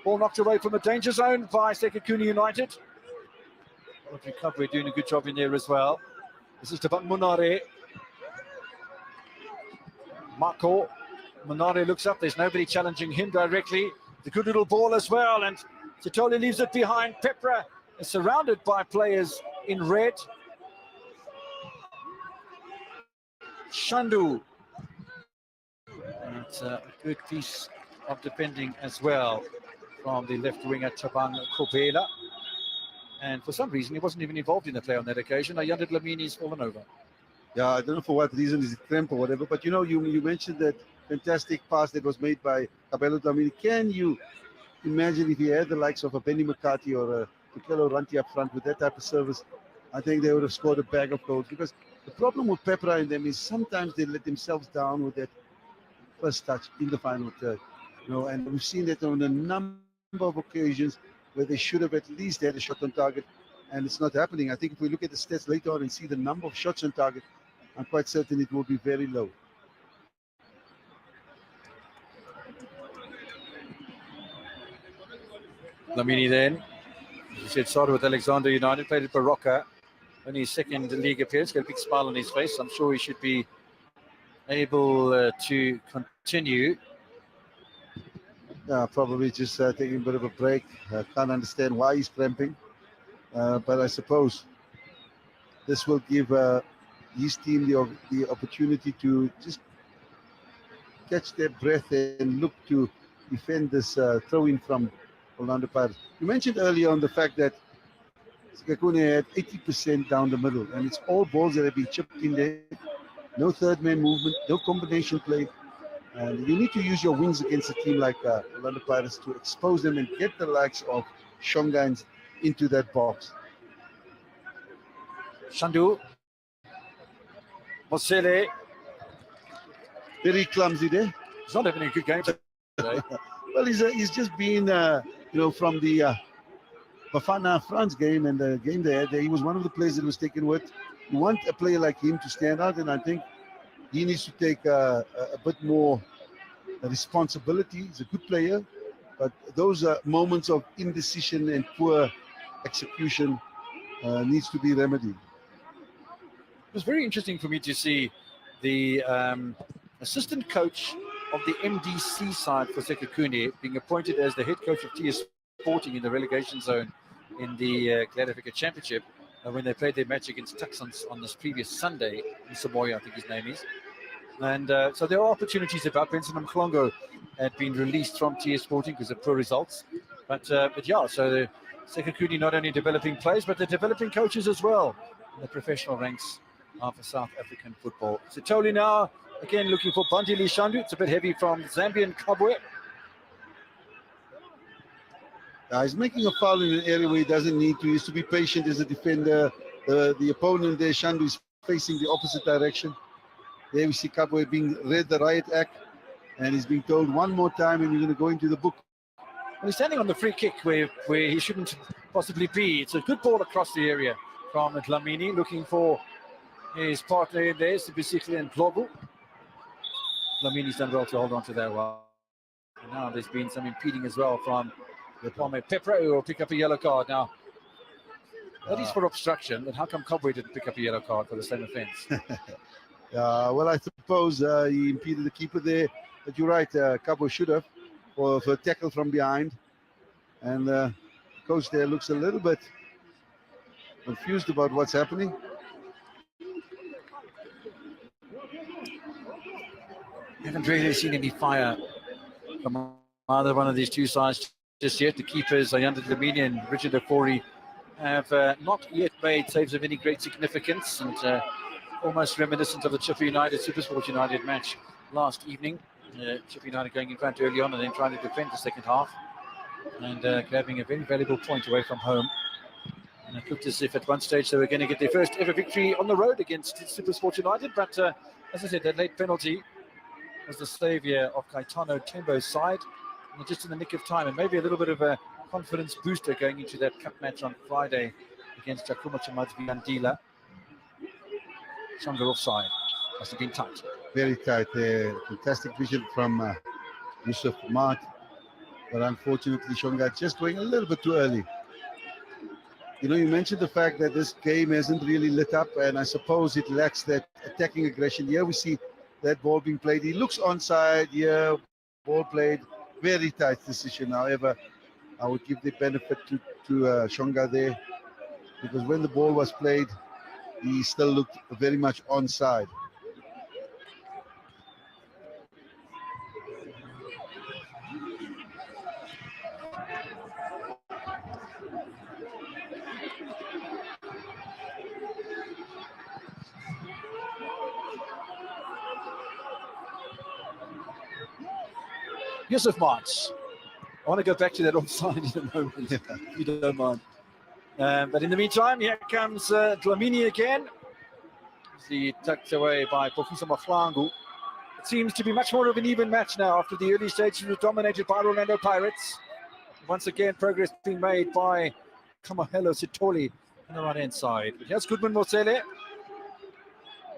Ball knocked away from the danger zone by Sekhukhune United. Audrey Kabwe doing a good job in there as well. This is Tabang Munare. Marco Munare looks up. There's nobody challenging him directly. The good little ball as well, and Satoli leaves it behind. Pepra is surrounded by players in red. Shandu. That's a good piece of defending as well from the left winger Tabang Kobela. And for some reason, he wasn't even involved in the play on that occasion. Ayanda Dlamini's fallen over. Yeah, I don't know for what reason, is it cramp or whatever, but you mentioned that fantastic pass that was made by Kabelo Dlamini. Can you imagine if he had the likes of a Benny McCarthy or a Tukelo Ranti up front with that type of service? I think they would have scored a bag of goals, because the problem with Pepra and them is sometimes they let themselves down with that first touch in the final third. And we've seen that on a number of occasions where they should have at least had a shot on target, and it's not happening. I think if we look at the stats later on and see the number of shots on target, I'm quite certain it will be very low. Dlamini then, as you said, started with Alexander United, played at Baroka, only his second league appearance, got a big smile on his face. I'm sure he should be able to continue. Yeah, probably just taking a bit of a break. Can't understand why he's cramping, but I suppose this will give his team the opportunity to just catch their breath and look to defend this throw-in from Orlando Pirates. You mentioned earlier on the fact that Sekhukhune had 80% down the middle, and it's all balls that have been chipped in there. No third man movement, no combination play. And you need to use your wings against a team like Orlando Pirates to expose them and get the likes of Shongans into that box. Shandu. Mosele. Very clumsy there. He's not having a good game today. Well, he's just been, from the Bafana France game and the game there, he was one of the players that was taken with. You want a player like him to stand out, and I think he needs to take a bit more responsibility. He's a good player, but those moments of indecision and poor execution needs to be remedied. It was very interesting for me to see the assistant coach of the MDC side for Sekhukhune being appointed as the head coach of TS Sporting in the relegation zone in the Gladys Championship when they played their match against Tucsons on this previous Sunday. Samoya, I think his name is. And so there are opportunities about. Benson Mklongo had been released from TS Sporting because of poor results. But yeah, so the Sekhukhune not only developing players, but they're developing coaches as well in the professional ranks of South African football. Satoli now, again looking for Bandili Shandu. It's a bit heavy from Zambian Kabwe. He's making a foul in an area where he doesn't need to. He has to be patient as a defender. The opponent there, Shandu, is facing the opposite direction. There we see Kabwe being read the riot act, and he's being told one more time and you're going to go into the book. Well, he's standing on the free kick where he shouldn't possibly be. It's a good ball across the area from Dlamini, looking for his partner in there, Sibisikli and Globu. Dlamini's done well to hold on to that one. And now there's been some impeding as well from Pepra, who will pick up a yellow card. Now, that is for obstruction, but how come Kabwe didn't pick up a yellow card for the same offence? Well, I suppose he impeded the keeper there. But you're right, Kabwe should have for a tackle from behind. And the coach there looks a little bit confused about what's happening. Haven't really seen any fire from either one of these two sides just yet. The keepers, Ayanda Dlamini and Richard Okori, have not yet made saves of any great significance, and almost reminiscent of the Chipper United Supersport United match last evening. Chipper United going in front early on and then trying to defend the second half, and grabbing a very valuable point away from home. And it looked as if at one stage they were going to get their first ever victory on the road against Supersport United, but as I said, that late penalty was the saviour of Caetano Tembo's side, and just in the nick of time, and maybe a little bit of a confidence booster going into that cup match on Friday against Jakuma Chamadzi Andila. Shonga offside. Must have been tight. Very tight there. Fantastic vision from Yusuf Mart. But unfortunately, Shonga just going a little bit too early. You know, you mentioned the fact that this game hasn't really lit up, and I suppose it lacks that attacking aggression. Here we see that ball being played. He looks onside here. Ball played. Very tight decision. However, I would give the benefit to Shonga there, because when the ball was played, he still looked very much onside. Yusuf March. I want to go back to that offside in a moment, if you don't mind. But in the meantime, here comes Dlamini again. He tucked away by Pofisa Maflangu. It seems to be much more of an even match now after the early stages was dominated by Orlando Pirates. Once again, progress being made by Kamahelo Sitoli on the right-hand side. But here's Goodman Mosele.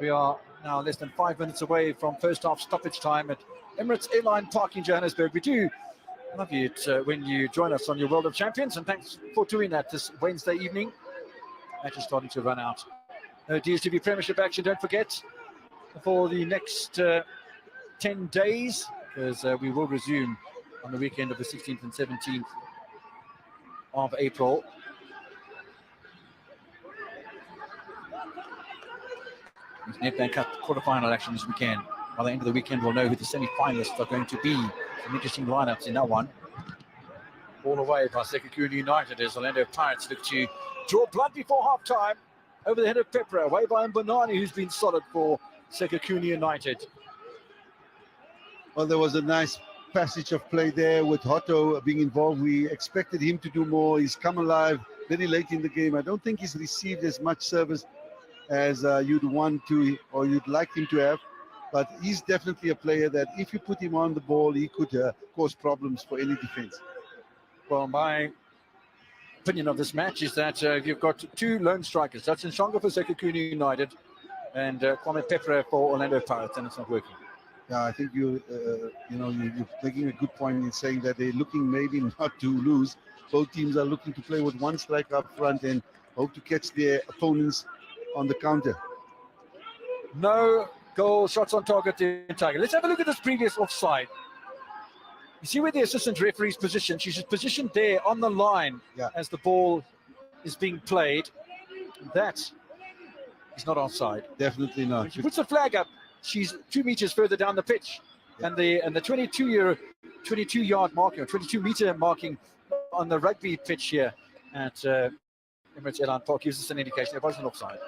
We are now less than 5 minutes away from first half stoppage time at Emirates Airline Park in Johannesburg. We do love you when you join us on your World of Champions, and thanks for doing that this Wednesday evening. Match is starting to run out. No DSTV Premiership action, don't forget, for the next 10 days, because we will resume on the weekend of the 16th and 17th of April. Nedbank Cup quarterfinal action this weekend. By the end of the weekend, we'll know who the semi-finalists are going to be. Some interesting lineups in that one. All away by Sekhukhune United as Orlando Pirates look to draw blood before half-time. Over the head of Pepper, away by Mbonani, who's been solid for Sekhukhune United. Well, there was a nice passage of play there with Hotto being involved. We expected him to do more. He's come alive very late in the game. I don't think he's received as much service as you'd want to, or you'd like him to have. But he's definitely a player that if you put him on the ball, he could cause problems for any defense. Well, my opinion of this match is that you've got two lone strikers. That's Nshonga for Sekhukhune United and Kwame Pepper for Orlando Pirates, and it's not working. Yeah, I think you're making a good point in saying that they're looking maybe not to lose. Both teams are looking to play with one striker up front and hope to catch their opponents on the counter. No goal, shots on target in Tiger. Let's have a look at this previous offside. You see where the assistant referee's positioned? She's positioned there on the line as the ball is being played. That is not offside. Definitely not. When she puts the flag up, she's 2 meters further down the pitch. And the 22-yard marking, or 22-meter marking on the rugby pitch here at Emirates Airline Park gives us an indication it wasn't offside.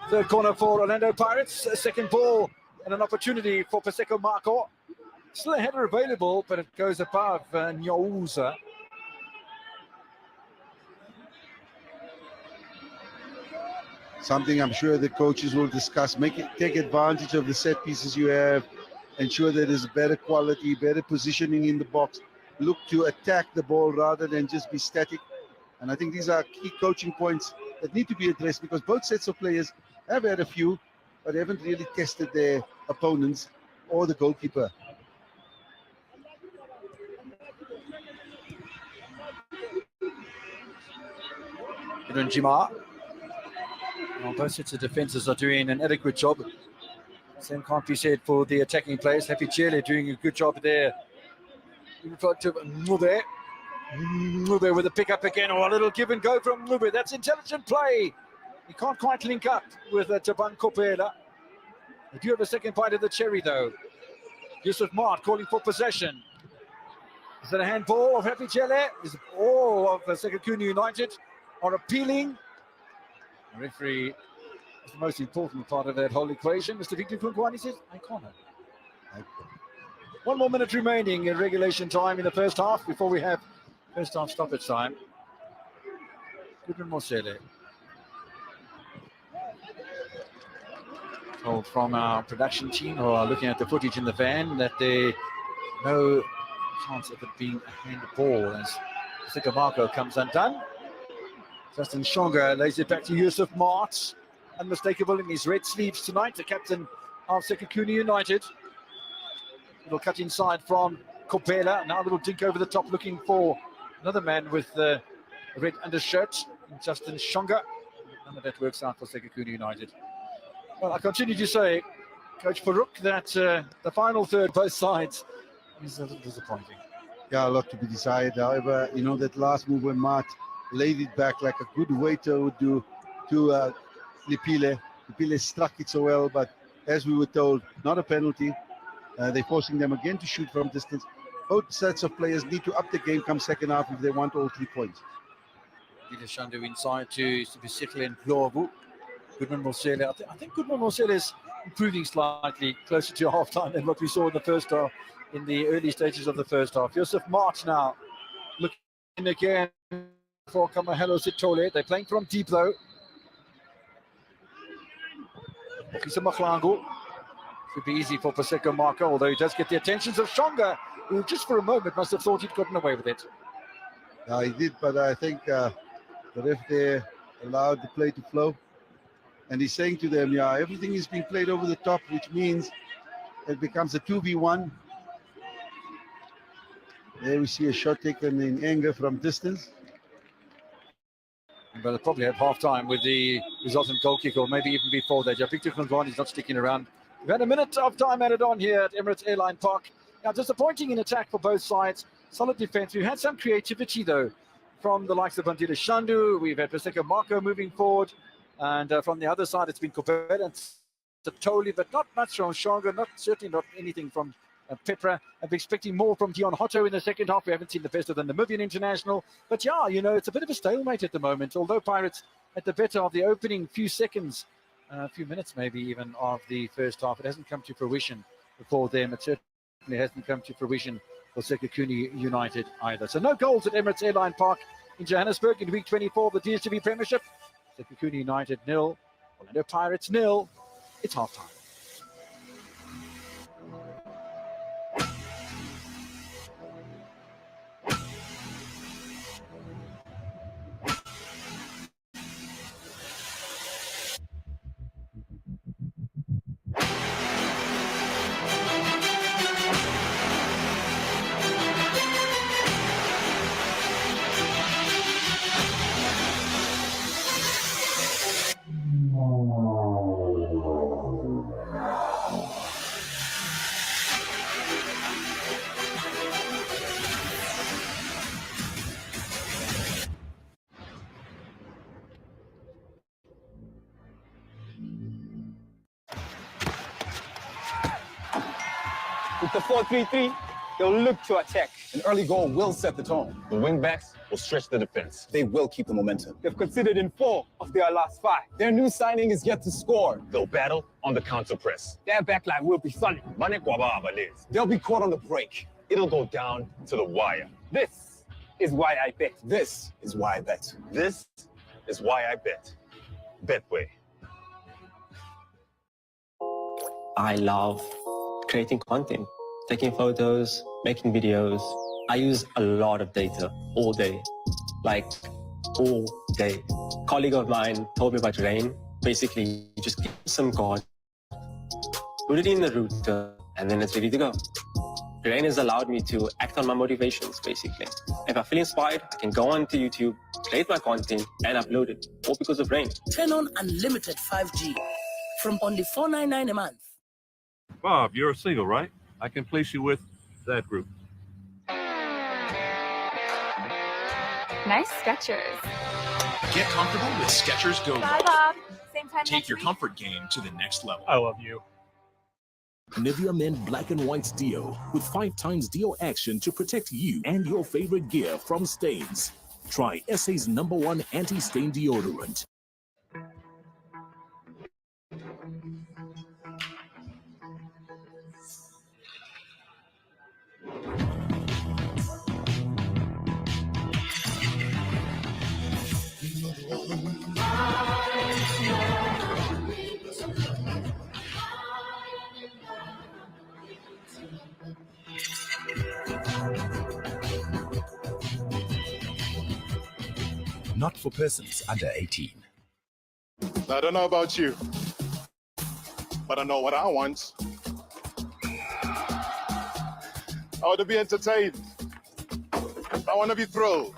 Third corner for Orlando Pirates. A second ball and an opportunity for Paseko Marco. Still a header available, but it goes above Nyauza. Something I'm sure the coaches will discuss. Take advantage of the set pieces you have. Ensure that there's better quality, better positioning in the box. Look to attack the ball rather than just be static. And I think these are key coaching points that need to be addressed, because both sets of players have had a few, but haven't really tested their opponents or the goalkeeper. Jima. Well, both sets of defenses are doing an adequate job. Same can't be said for the attacking players. Happy Chile doing a good job there. In front of Mube. Mube with a pick-up again, or a little give and go from Mube. That's intelligent play. He can't quite link up with Taban Kopela. They do have a second bite of the cherry, though. Yusuf Mart calling for possession. Is it a handball of Happy Jelle? Is all of Sekhukhune United are appealing? The referee is the most important part of that whole equation. Mr. Victor Kunkwani says, I can't. 1 more minute remaining in regulation time in the first half before we have first half stoppage time. Goodman Mosele. Told from our production team who are looking at the footage in the van that there no chance of it being a handball as Sikamarko comes undone. Justin Shonga lays it back to Yusuf Mart. Unmistakable in his red sleeves tonight, the captain of Sekhukhune United. Little cut inside from Kopela. Now a little dink over the top looking for another man with the red undershirt, Justin Shonga. None of that works out for Sekhukhune United. Well, I continue to say, Coach Farouk, that the final third, both sides, is a little disappointing. Yeah, a lot to be desired. However, you know, that last move when Mart laid it back like a good waiter would do to Lipile. Lipile struck it so well, but as we were told, not a penalty. They're forcing them again to shoot from distance. Both sets of players need to up the game come second half if they want all 3 points. Shandu inside to Sibisikle and Glovu. Goodman Mosele. I think Goodman Mosele is improving slightly closer to half-time than what we saw in the first half, in the early stages of the first half. Yusuf Mart now looking again for Kamahelo Sitole. They're playing from deep though. Okisa Mahlangu. Should be easy for Paseko Marco, although he does get the attentions of Shonga, who just for a moment must have thought he'd gotten away with it. Yeah, he did, but I think the ref there allowed the play to flow. And he's saying to them, yeah, everything is being played over the top, which means it becomes a 2v1. There we see a shot taken in anger from distance. But they'll probably have half-time with the resultant goal kick, or maybe even before that. Victor Kongwani is not sticking around. We've had a minute of time added on here at Emirates Airline Park. Now, disappointing in attack for both sides. Solid defense. We've had some creativity, though, from the likes of Bandila Shandu. We've had Paseko Marco moving forward. And from the other side, it's been Kopela and Satoli, but not much from Shonga, certainly not anything from Petra. I'm expecting more from Dion Hotto in the second half. We haven't seen the best of the Namibian international. But yeah, you know, it's a bit of a stalemate at the moment, although Pirates at the better of the opening few seconds, a few minutes maybe even, of the first half. It hasn't come to fruition for them. It certainly hasn't come to fruition for Sekhukhune United either. So no goals at Emirates Airline Park in Johannesburg in week 24 of the DStv Premiership. Sekhukhune United 0, Orlando Pirates 0. It's halftime. With the 4-3-3, they'll look to attack. An early goal will set the tone. The wingbacks will stretch the defense. They will keep the momentum. They've conceded in 4 of their last 5. Their new signing is yet to score. They'll battle on the counter press. Their backline will be solid. They'll be caught on the break. It'll go down to the wire. This is why I bet. This is why I bet. This is why I bet. Betway. I love creating content, taking photos, making videos. I use a lot of data all day, like all day. A colleague of mine told me about Rain. Basically, you just get some code, put it in the router, and then it's ready to go. Rain has allowed me to act on my motivations, basically. If I feel inspired, I can go onto YouTube, create my content, and upload it, all because of Rain. Turn on unlimited 5G from only $4.99 a month. Bob, you're a single, right? I can place you with that group. Nice Skechers. Get comfortable with Skechers Go. Bye, Bob. Same time Take your comfort game to the next level. I love you. Nivea Men Black and White Deo with 5 times Deo action to protect you and your favorite gear from stains. Try SA's #1 anti-stain deodorant. Not for persons under 18. I don't know about you, but I know what I want. I want to be entertained. I want to be thrilled.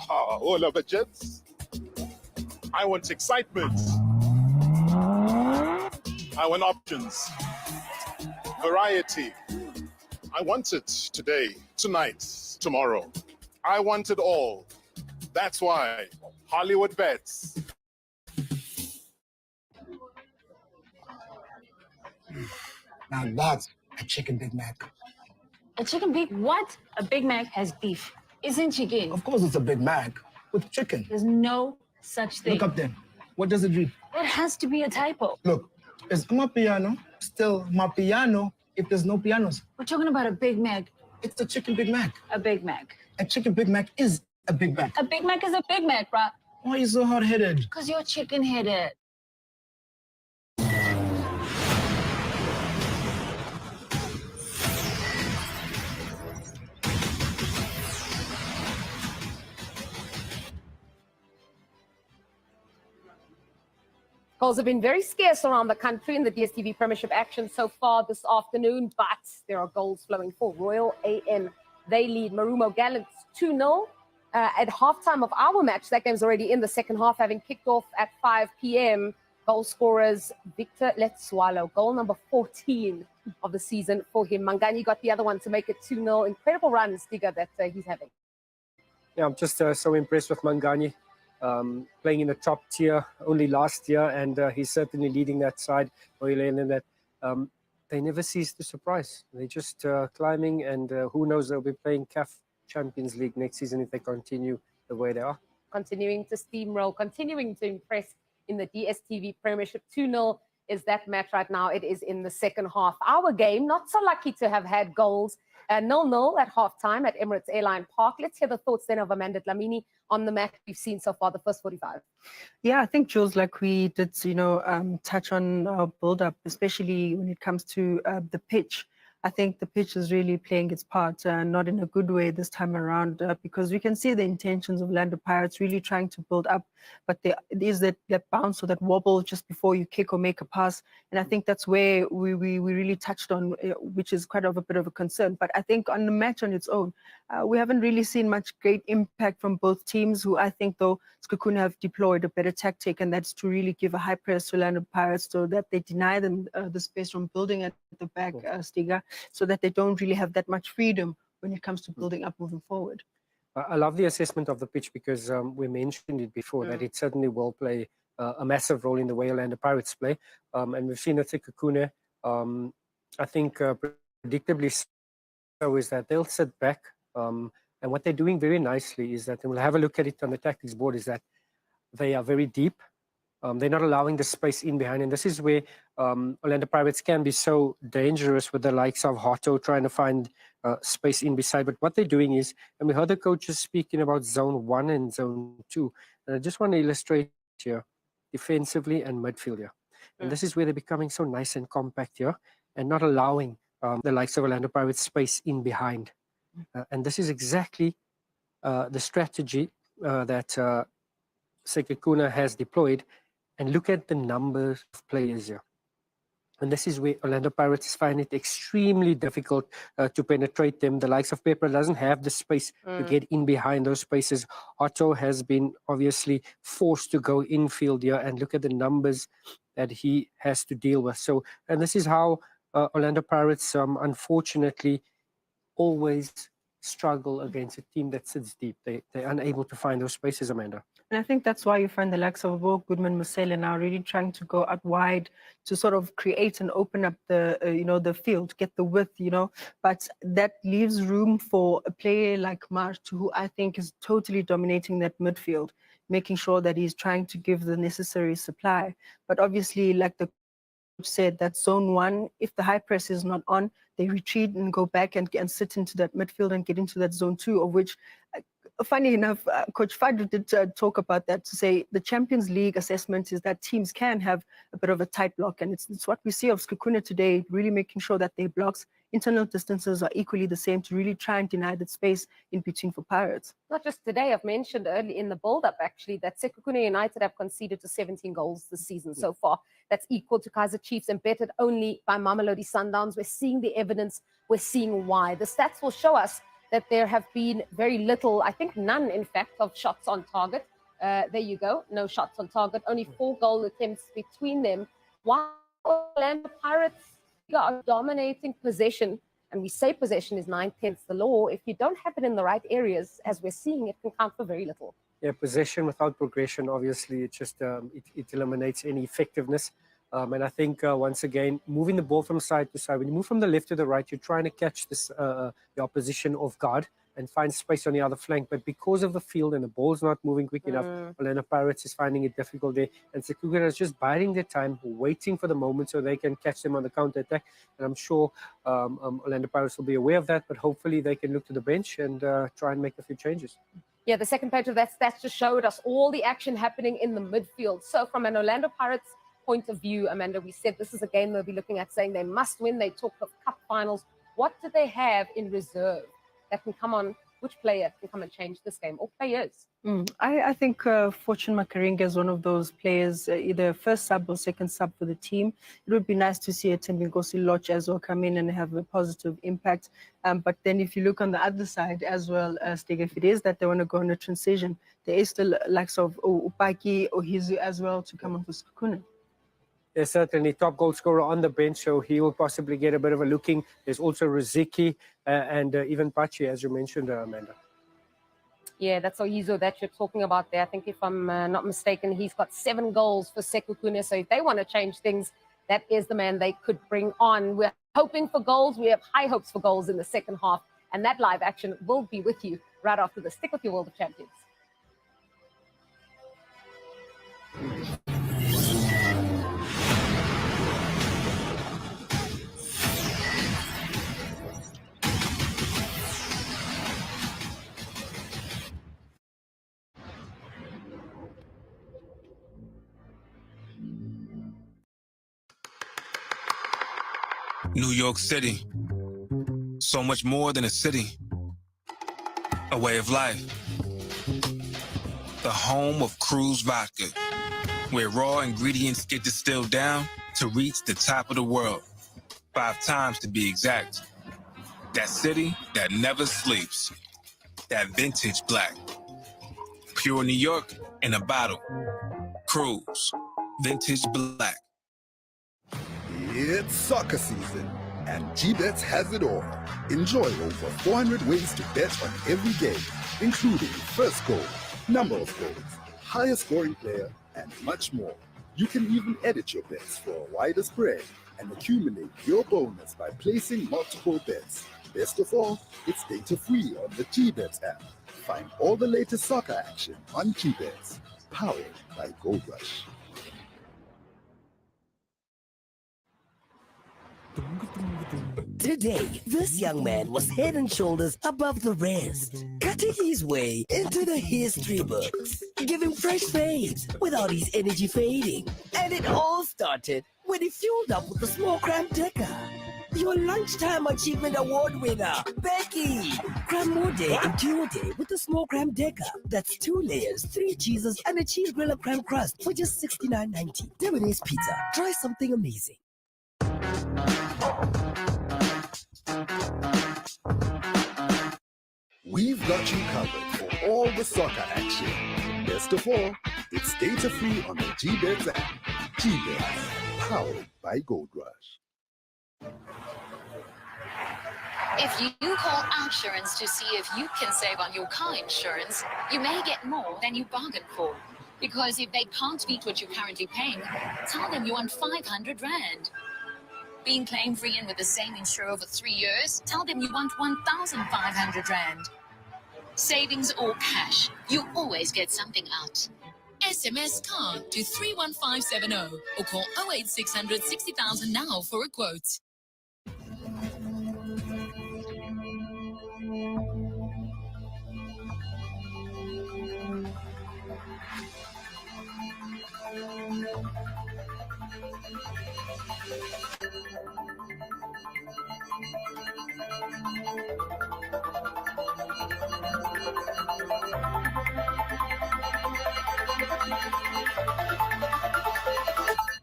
All of the jets. I want excitement. I want options. Variety. I want it today, tonight, tomorrow. I want it all. That's why Hollywood Bets. Now that's a chicken Big Mac. A chicken Big what? A Big Mac has beef. Isn't chicken? Of course it's a Big Mac with chicken. There's no such thing. Look up then. What does it read? It has to be a typo. Look, is Amapiano still Mapiano if there's no pianos? We're talking about a Big Mac. It's a chicken Big Mac. A Big Mac. A chicken Big Mac is a Big Mac. A Big Mac is a Big Mac, bruh. Why are you so hard-headed? Because you're chicken-headed. Goals have been very scarce around the country in the DStv Premiership action so far this afternoon, but there are goals flowing for Royal AM. They lead Marumo Gallants 2-0 at halftime of our match. That game's already in the second half, having kicked off at 5 p.m. Goal scorers Victor Letswalo, goal number 14 of the season for him. Mangani got the other one to make it 2-0. Incredible run, Stiga, that he's having. Yeah, I'm just so impressed with Mangani. Playing in the top tier only last year, and he's certainly leading that side. That they never cease to surprise. They're just climbing, and who knows, they'll be playing CAF Champions League next season if they continue the way they are. Continuing to steamroll, continuing to impress in the DStv Premiership. 2-0 is that match right now. It is in the second half. Our game, not so lucky to have had goals. 0-0 at halftime at Emirates Airline Park. Let's hear the thoughts then of Amanda Dlamini on the match we've seen so far, the first 45. Yeah, I think, Jules, like we did, touch on our build-up, especially when it comes to the pitch. I think the pitch is really playing its part, not in a good way this time around, because we can see the intentions of Orlando Pirates really trying to build up, but there is that bounce or that wobble just before you kick or make a pass. And I think that's where we really touched on, which is quite of a bit of a concern. But I think on the match on its own, we haven't really seen much great impact from both teams, who I think, though, Sekhukhune have deployed a better tactic, and that's to really give a high press to Orlando Pirates so that they deny them the space from building at the back, Stiga, so that they don't really have that much freedom when it comes to building up moving forward. I love the assessment of the pitch because we mentioned it before that it certainly will play a massive role in the way Orlando Pirates play. And we've seen at Sekhukhune, I think predictably so, is that they'll sit back. And what they're doing very nicely is that, and we'll have a look at it on the tactics board, is that they are very deep. They're not allowing the space in behind. And this is where Orlando Pirates can be so dangerous with the likes of Hotto trying to find space in beside. But what they're doing is, and we heard the coaches speaking about zone 1 and zone 2. And I just want to illustrate here, defensively and midfield here. And this is where they're becoming so nice and compact here and not allowing the likes of Orlando Pirates space in behind. And this is exactly the strategy that Sekhukhune has deployed. And look at the numbers of players here. And this is where Orlando Pirates find it extremely difficult to penetrate them. The likes of Pepper doesn't have the space to get in behind those spaces. Otto has been obviously forced to go infield here, and look at the numbers that he has to deal with. So, and this is how Orlando Pirates, unfortunately, always struggle against a team that sits deep. They're unable to find those spaces, Amanda. And I think that's why you find the likes of Will Goodman, Musele now really trying to go out wide to sort of create and open up the, the field, get the width, but that leaves room for a player like March, who I think is totally dominating that midfield, making sure that he's trying to give the necessary supply. But obviously, like the said, that zone one, if the high press is not on, they retreat and go back and sit into that midfield and get into that zone two, of which, funny enough, Coach Fadru did talk about that, to say the Champions League assessment is that teams can have a bit of a tight block, and it's what we see of Sekhukhune today, really making sure that their blocks, internal distances are equally the same to really try and deny that space in between for Pirates. Not just today, I've mentioned early in the build-up, actually, that Sekhukhune United have conceded to 17 goals this season so far. That's equal to Kaizer Chiefs and bettered only by Mamelodi Sundowns. We're seeing the evidence. We're seeing why. The stats will show us that there have been very little, I think none, in fact, of shots on target. There you go. No shots on target. Only 4 goal attempts between them. While Orlando Pirates are dominating possession, and we say possession is 9/10 the law, if you don't have it in the right areas, as we're seeing, it can count for very little. Yeah, possession without progression, obviously, it just it eliminates any effectiveness. And I think, once again, moving the ball from side to side, when you move from the left to the right, you're trying to catch this the opposition off guard and find space on the other flank. But because of the field and the ball's not moving quick enough, Orlando Pirates is finding it difficult there. And Sekhukhune is just biding their time, waiting for the moment so they can catch them on the counter-attack. And I'm sure Orlando Pirates will be aware of that, but hopefully they can look to the bench and try and make a few changes. Yeah, the second page of that stats just showed us all the action happening in the midfield. So from an Orlando Pirates point of view, Amanda, we said this is a game they'll be looking at, saying they must win. They talked of cup finals. What do they have in reserve that can come on? Which player can come and change this game, or players? I think Fortune Makaringa is one of those players, either first sub or second sub for the team. It would be nice to see a Tembinkosi Lodge as well come in and have a positive impact. But then if you look on the other side as well, Steg, if it is that they want to go on a transition, there is still likes of Upaki or Hizu as well to come on for Sekhukhune. There's certainly top goal scorer on the bench, so he will possibly get a bit of a looking. There's also Riziki and even Pachi, as you mentioned, Amanda. Yeah, that's Oyizo that you're talking about there. I think if I'm not mistaken, he's got 7 goals for Sekhukhune. So if they want to change things, that is the man they could bring on. We're hoping for goals. We have high hopes for goals in the second half. And that live action will be with you right after this. Stick with your World of Champions. New York City, so much more than a city, a way of life. The home of Cruise Vodka, where raw ingredients get distilled down to reach the top of the world, 5 times to be exact. That city that never sleeps, that vintage black. Pure New York in a bottle. Cruise, vintage black. It's soccer season, and GBets has it all. Enjoy over 400 ways to bet on every game, including first goal, number of goals, highest scoring player, and much more. You can even edit your bets for a wider spread and accumulate your bonus by placing multiple bets. Best of all, it's data-free on the GBets app. Find all the latest soccer action on GBets, powered by Gold Rush. Today, this young man was head and shoulders above the rest, cutting his way into the history books, giving fresh faves without his energy fading. And it all started when he fueled up with the small cram decker. Your lunchtime achievement award winner, Becky. Cram more day into your day with the small cram decker. That's 2 layers, 3 cheeses, and a cheese griller cram crust for just $69.90. Demonese Pizza. Try something amazing. We've got you covered for all the soccer action. Best of all, it's data-free on the GBets app. GBets, powered by Gold Rush. If you call Outsurance to see if you can save on your car insurance, you may get more than you bargained for. Because if they can't beat what you're currently paying, tell them you want 500 Rand. Being claim-free and with the same insurer over 3 years, tell them you want 1,500 Rand. Savings or cash, you always get something out. SMS CAR to 31570 or call 08600 60,000 now for a quote.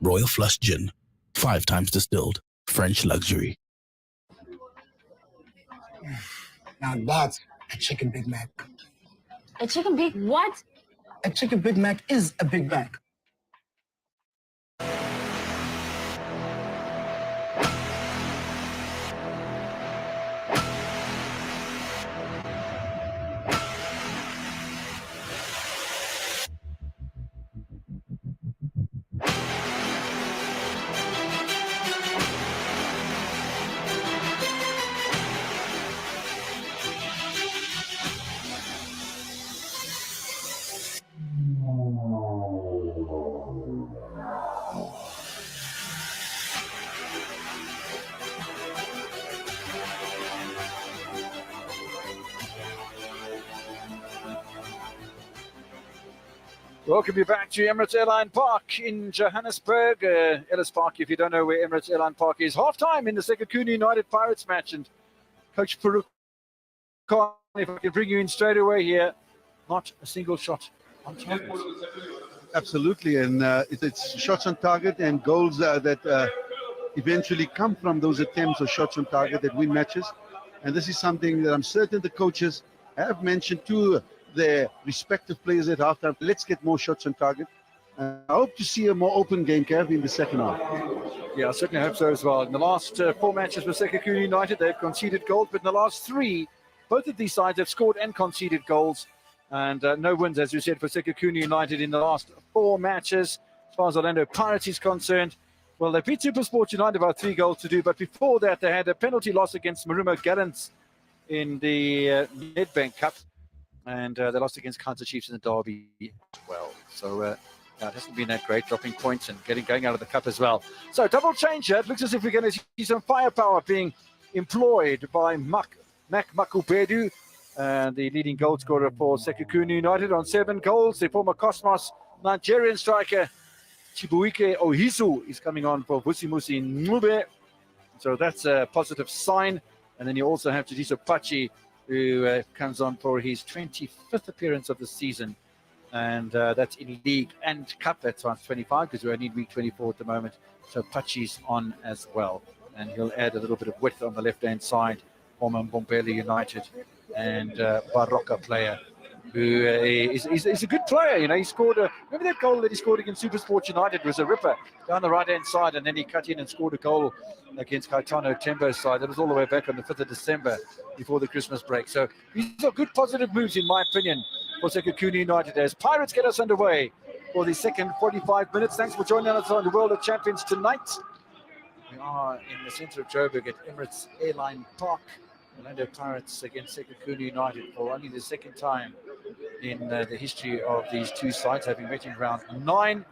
Royal Flush Gin, 5 times distilled, French luxury. Now that's a chicken Big Mac. A chicken big what? A chicken Big Mac is a Big Mac. Welcome you back to Emirates Airline Park in Johannesburg. Ellis Park, if you don't know where Emirates Airline Park is. Half-time in the Sekhukhune United Pirates match. And Coach Farouk Khan, if I can bring you in straight away here, not a single shot on target. Absolutely, and it's shots on target and goals that eventually come from those attempts or shots on target that win matches. And this is something that I'm certain the coaches have mentioned to their respective players at halftime. Let's get more shots on target. I hope to see a more open game, Kev, in the second half. Yeah, I certainly hope so as well. In the last 4 matches with Sekhukhune United, they've conceded goals, but in the last 3, both of these sides have scored and conceded goals. And no wins, as you said, for Sekhukhune United in the last 4 matches. As far as Orlando Pirates is concerned, well, they beat SuperSport United by 3 goals to 2, but before that, they had a penalty loss against Marumo Gallants in the Nedbank Cup. And they lost against Kaizer Chiefs in the derby as well. So it hasn't been that great, dropping points and going out of the cup as well. So double change here. It looks as if we're going to see some firepower being employed by Mac Makubedu, the leading goal scorer for Sekhukhune United on 7 goals. The former Cosmos Nigerian striker Chibuike Ohisu is coming on for Vusimusi Ncube. So that's a positive sign. And then you also have Jadiso Pachi, who comes on for his 25th appearance of the season. And that's in league and cup. That's on 25 because we're only in week 24 at the moment. So Pachi's on as well. And he'll add a little bit of width on the left-hand side. Former Mbombela United and Baroka player who is a good player. You know, he scored remember that goal that he scored against SuperSport United? It was a ripper down the right-hand side, and then he cut in and scored a goal against Caetano Tembo's side. That was all the way back on the 5th of December before the Christmas break. So these are good positive moves, in my opinion, for Sekhukhune United as Pirates get us underway for the second 45 minutes. Thanks for joining us on the World of Champions tonight. We are in the centre of Joburg at Emirates Airline Park. Orlando Pirates against Sekhukhune United for only the second time in the history of these two sides, having met in round 9,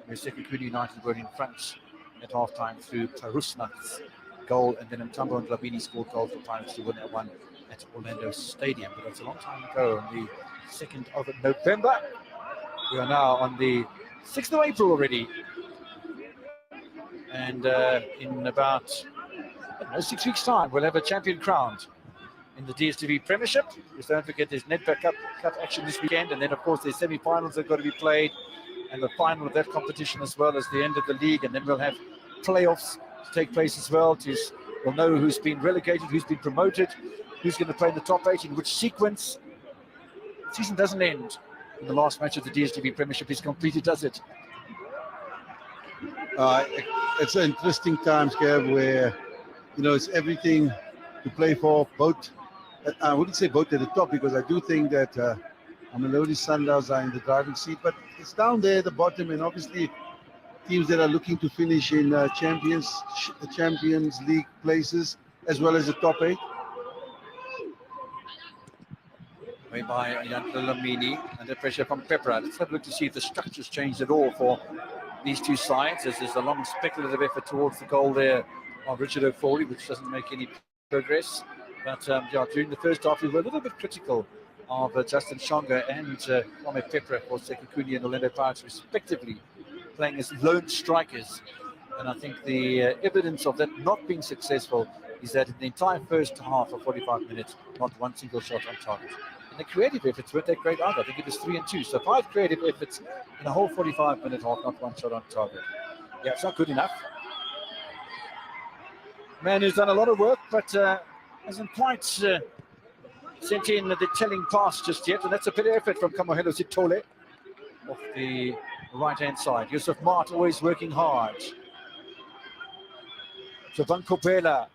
where Sekhukhune United were in front at halftime through Parusnath's goal, and then Mtambo and Labini scored goals for Pirates to win that one at Orlando Stadium. But that's a long time ago, on the 2nd of November. We are now on the 6th of April already. And in about 6 weeks' time, we'll have a champion crowned in the DStv Premiership. Just don't forget there's Nedbank Cup action this weekend, and then of course there's semi-finals that have got to be played, and the final of that competition as well as the end of the league, and then we'll have playoffs to take place as well. We'll know who's been relegated, who's been promoted, who's going to play in the top 8, in which sequence. The season doesn't end when the last match of the DStv Premiership is completed, does it? It's interesting times, Kev, where it's everything to play for both. I wouldn't say both at the top, because I do think that Mamelodi Sundowns are in the driving seat, but it's down there at the bottom, and obviously teams that are looking to finish in Champions League places as well as the top 8. Way by Lamini, under pressure from Pepra. Let's have a look to see if the structure's changed at all for these two sides, as there's a long speculative effort towards the goal there of Richard O'Foley, which doesn't make any progress. But yeah, during the first half, we were a little bit critical of Justin Shonga and Kwame Pepra for Sekhukhune and Orlando Pirates, respectively, playing as lone strikers. And I think the evidence of that not being successful is that in the entire first half of 45 minutes, not one single shot on target. And the creative efforts weren't that great either. I think it was 3 and 2. So 5 creative efforts in a whole 45-minute half, not one shot on target. Yeah, it's not good enough. Man who's done a lot of work, but hasn't quite sent in the telling pass just yet. And that's a bit of effort from Kamohelo Sitole off the right-hand side. Yusuf Mart always working hard. So Van Kopela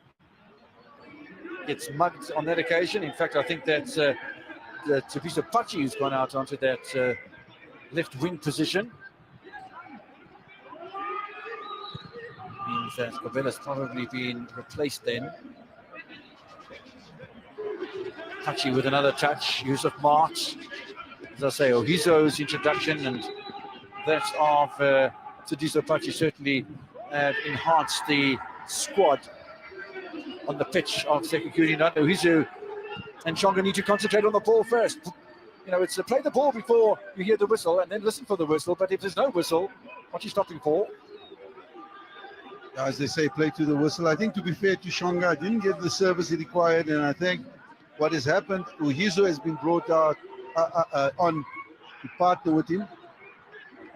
gets mugged on that occasion. In fact, I think that's Thabiso Pachi who's gone out onto that left wing position. Means that Kopela's probably been replaced then. Pachi with another touch. Yusuf Mart. As I say, Ohizo's introduction and that of Thabiso Pachi certainly enhanced the squad on the pitch of Sekhukhune. Ohizo and Shonga need to concentrate on the ball first. You know, it's to play the ball before you hear the whistle and then listen for the whistle. But if there's no whistle, what are you stopping for? As they say, play to the whistle. I think, to be fair to Shonga, didn't get the service he required, and I think what has happened, Ohizo has been brought out on to partner with him,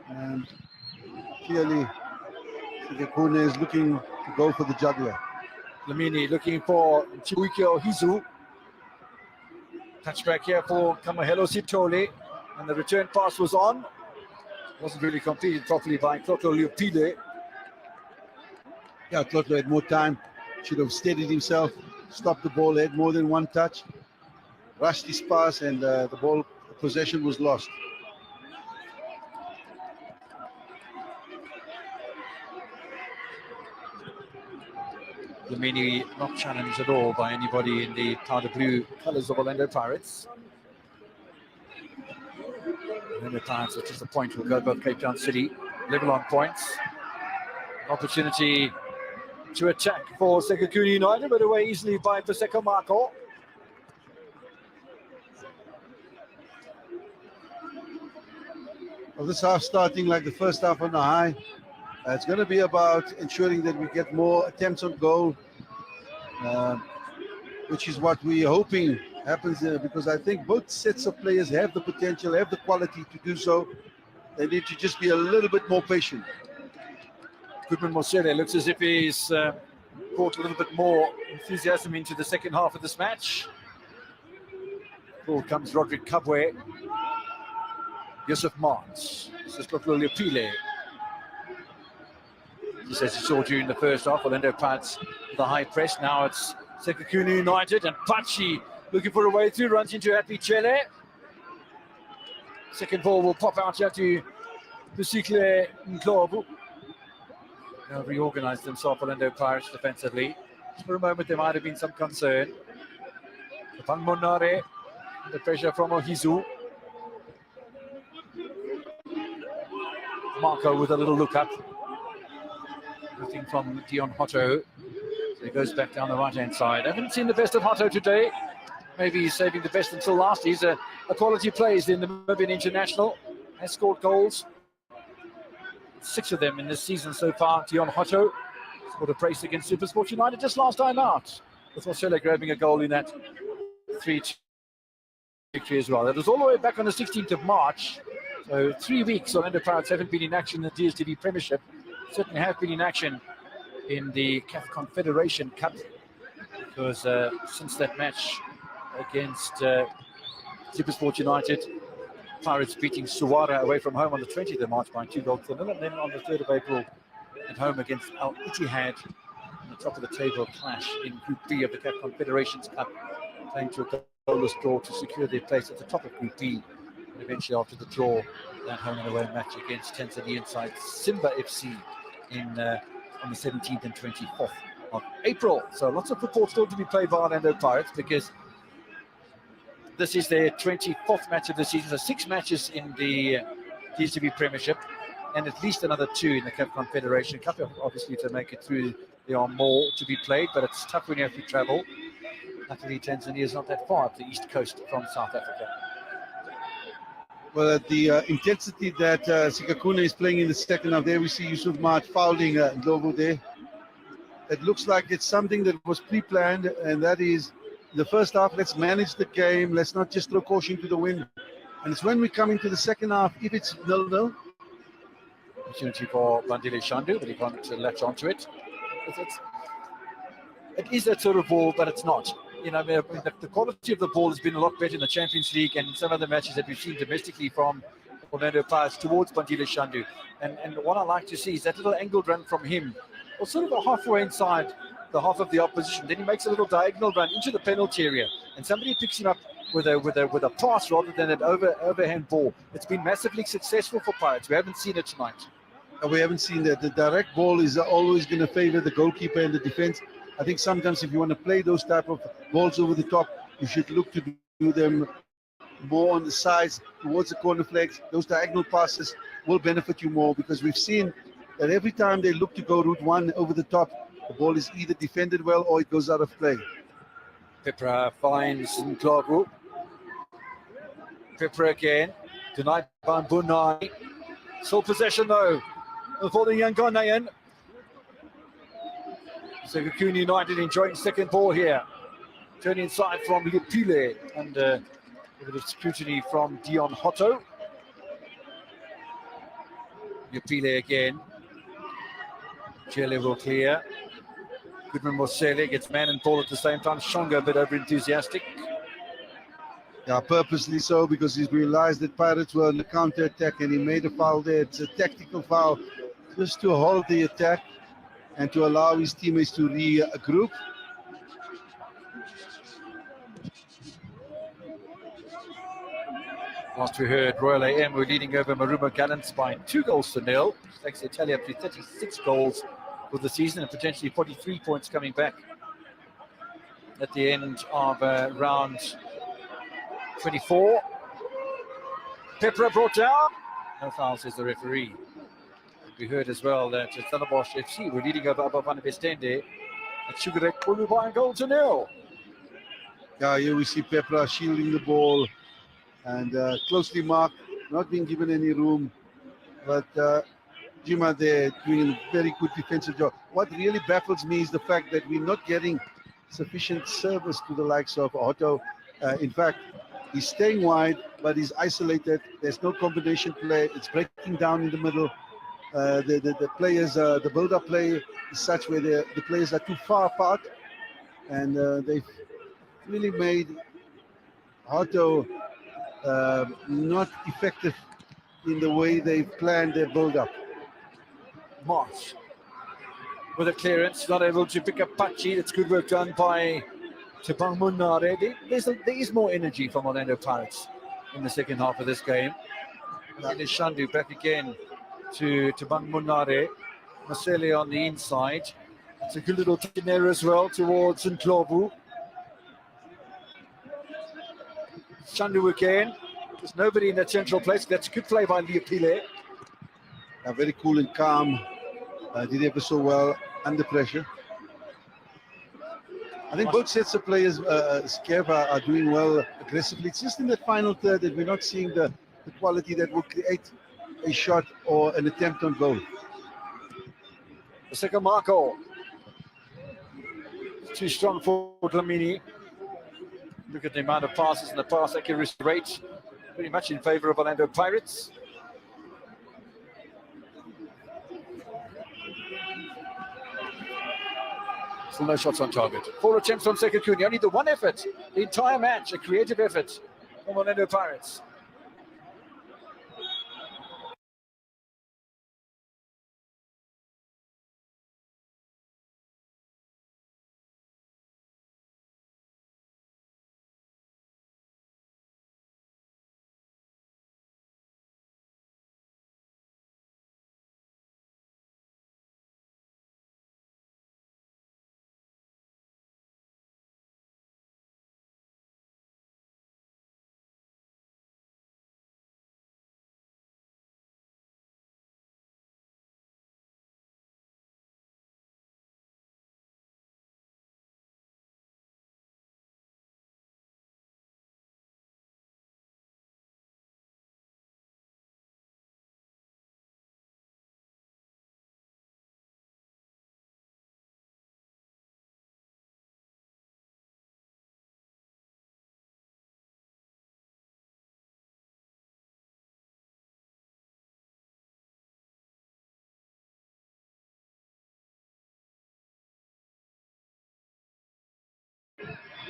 and clearly Sekhukhune is looking to go for the juggler. Lamini looking for Chiwike Ohizo. Touchback here for Kamohelo Sitole, and the return pass was on. Wasn't really completed properly by Tlotlo Leopile. Yeah, Tlotlo had more time, should have steadied himself, stopped the ball, had more than one touch, rushed his pass, and the ball possession was lost. Lamini not challenged at all by anybody in the powder blue colours of Orlando Pirates. Orlando Pirates, which is the point, will go above Cape Town City, level on points. Opportunity to attack for Sekhukhune United, but away easily by Paseko Marco. Well, this half starting like the first half on the high. It's going to be about ensuring that we get more attempts on goal, which is what we're hoping happens there, because I think both sets of players have the potential, have the quality to do so. They need to just be a little bit more patient. Goodman Mosele looks as if he's brought a little bit more enthusiasm into the second half of this match. Ball comes Roderick Kabwe. Yusuf Martz. This is Tlotlo Leopile. Just as you saw during the first half, Orlando Pirates with a high press. Now it's Sekhukhune United, and Pachi looking for a way through, runs into Happy Chele. Second ball will pop out here to Busikle Nklobu. They'll reorganize themselves, Orlando Pirates, defensively. Just for a moment, there might have been some concern. Van Monare, the pressure from Ohizo. Marco with a little look up. Nothing from Dion Hotto. So he goes back down the right-hand side. I haven't seen the best of Hotto today. Maybe he's saving the best until last. He's a quality player in the Namibian International. Has scored goals. 6 of them in this season so far. Dion Hotto scored a brace against SuperSport United just last time out, with Australia grabbing a goal in that 3-2 victory as well. That was all the way back on the 16th of March. So 3 weeks Orlando Pirates haven't been in action in the DSTV Premiership. Certainly have been in action in the CAF Confederation Cup, because since that match against SuperSport United, Pirates beating Suwara away from home on the 20th of March by 2-0, and then on the 3rd of April at home against Al Ittihad on the top of the table clash in Group B of the CAF Confederations Cup, playing to a goalless draw to secure their place at the top of Group B. And eventually, after the draw, that home and away match against Tanzanian side Simba FC on the 17th and 24th of April. So lots of football still to be played by Orlando Pirates, because this is their 24th match of the season. So 6 matches in the DStv Premiership, and at least another 2 in the CAF Confederation Cup. Obviously, to make it through, there are more to be played, but it's tough when you have to travel. Luckily, Tanzania is not that far up the east coast from South Africa. Well, at the intensity that Sekhukhune is playing in the second half, there we see Yusuf March fouling Ndlovu there. It looks like it's something that was pre-planned, and that is the first half, let's manage the game, let's not just throw caution to the wind. And it's when we come into the second half, if it's 0-0. Opportunity for Bandile Shandu, but he can't latch onto it. It is that sort of ball, but it's not. You know, the quality of the ball has been a lot better in the Champions League and some other matches that we've seen domestically from Orlando Pirates towards Bandile Shandu. And what I like to see is that little angled run from him, or sort of a halfway inside the half of the opposition. Then he makes a little diagonal run into the penalty area, and somebody picks him up with a pass rather than an overhand ball. It's been massively successful for Pirates. We haven't seen it tonight. We haven't seen that. The direct ball is always going to favor the goalkeeper and the defense. I think sometimes if you want to play those type of balls over the top, you should look to do them more on the sides towards the corner flags. Those diagonal passes will benefit you more, because we've seen that every time they look to go route one over the top, the ball is either defended well or it goes out of play. Pepra finds Ndlovu. Pepra again, denied by Mbunai. Still possession though for the young Ghanaian. Sekhukhune United enjoying second ball here. Turn inside from Lipile and a bit of scrutiny from Dion Hotto. Lipile again. Chile will clear. Goodman Mosele gets man and ball at the same time. Shonga a bit over enthusiastic. Yeah, purposely so, because he's realized that Pirates were on the counter attack and he made a foul there. It's a tactical foul just to hold the attack and to allow his teammates to regroup. Last we heard, Royal AM were leading over Marumo Gallants by 2-0. Takes the tally up to 36 goals for the season and potentially 43 points coming back at the end of round 24. Pepra brought down. No foul, says the referee. We heard as well that Stellenbosch FC were leading over Abafana Bestende at Sugarek Kulu by 1-0. Yeah, here we see Pepra shielding the ball and closely marked, not being given any room. But Jima there doing a very good defensive job. What really baffles me is the fact that we're not getting sufficient service to the likes of Otto. In fact, he's staying wide, but he's isolated. There's no combination play. It's breaking down in the middle. The players, the build-up play is such where the players are too far apart, and they've really made Otto not effective in the way they've planned their build-up. March with a clearance, not able to pick up Pachi. It's good work done by Tabang Munare. There is more energy from Orlando Pirates in the second half of this game. And it's Shandu back again to Tabang Munare. Masele on the inside. It's a good little kick there as well towards Ndlovu. Shandu again. There's nobody in that central place. That's a good play by Leopile. Very cool and calm. Did ever so well under pressure. I think both sets of players, Skeva, are doing well aggressively. It's just in that final third that we're not seeing the quality that will create a shot or an attempt on goal. The second Marco. Too strong for Dlamini. Look at the amount of passes and the pass accuracy rate. Pretty much in favor of Orlando Pirates. Still no shots on target. 4 attempts from Sekhukhune. Only the one effort, the entire match, a creative effort from Orlando Pirates.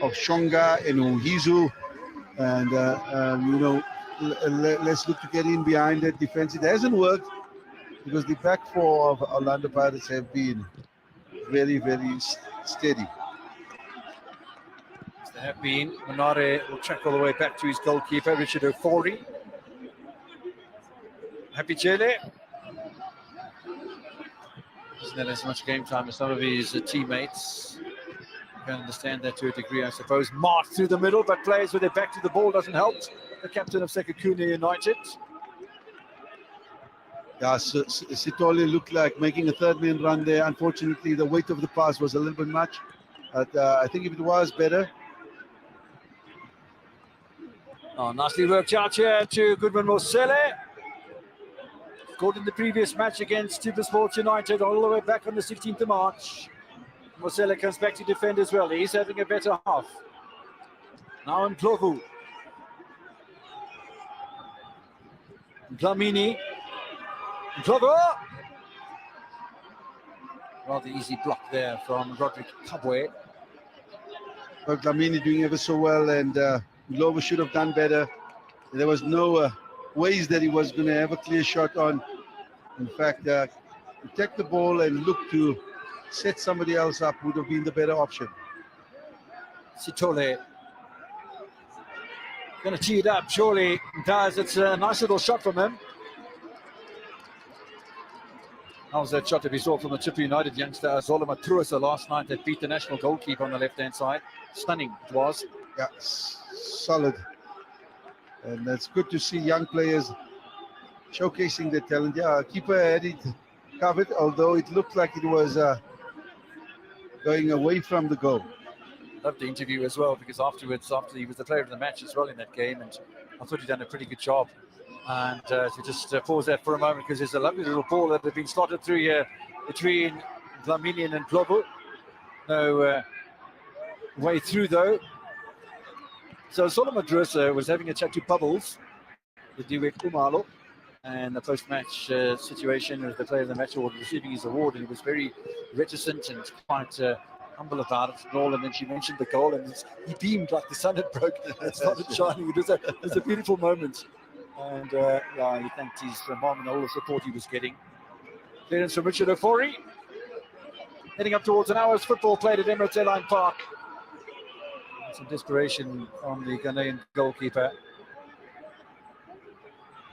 of Shonga and Uhizu. And, let's look to get in behind that defense. It hasn't worked because the back four of Orlando Pirates have been very, very steady. They have been. Manare will track all the way back to his goalkeeper, Richard Ofori. Happy Chele. Doesn't have as much game time as some of his teammates. You can understand that to a degree, I suppose. Mark through the middle, but plays with their back to the ball doesn't help. The captain of Sekhukhune United. Yeah, Sitole looked like making a third-man run there. Unfortunately, the weight of the pass was a little bit much. But I think if it was better. Oh, nicely worked out here to Goodman Mosele. Scored in the previous match against Supersport United all the way back on the 16th of March. Mosele comes back to defend as well. He's having a better half. Now in Plovu. Dlamini. Plovu. Rather easy block there from Roderick Kabwe. Well, Dlamini doing ever so well, and Glover should have done better. There was no ways that he was going to have a clear shot on. In fact, take the ball and look to set somebody else up would have been the better option. Sitole going to tee it up, surely does. It's a nice little shot from him. How was that shot that we saw from the Chippa United youngster Zoloma Truasa last night that beat the national goalkeeper on the left-hand side? Stunning it was. Yeah, solid. And it's good to see young players showcasing their talent. Yeah, keeper had it covered, although it looked like it was going away from the goal. Loved the interview as well, because afterwards, after he was the player of the match as well in that game, and I thought he'd done a pretty good job. And to just pause that for a moment, because there's a lovely little ball that had been slotted through here between Dlamini and Plovu. No way through though. So Solomon Drusa was having a chat to Bubbles, the Diwek Umalo, and the post-match situation with the player of the match award receiving his award, and he was very reticent and quite humble about it and all. And then she mentioned the goal, and he beamed like the sun had broken and started shining. It was a beautiful moment. And he thanked his mom and all the support he was getting. Clearance from Richard Ofori. Heading up towards an hour's football played at Emirates Airline Park. Some desperation from the Ghanaian goalkeeper.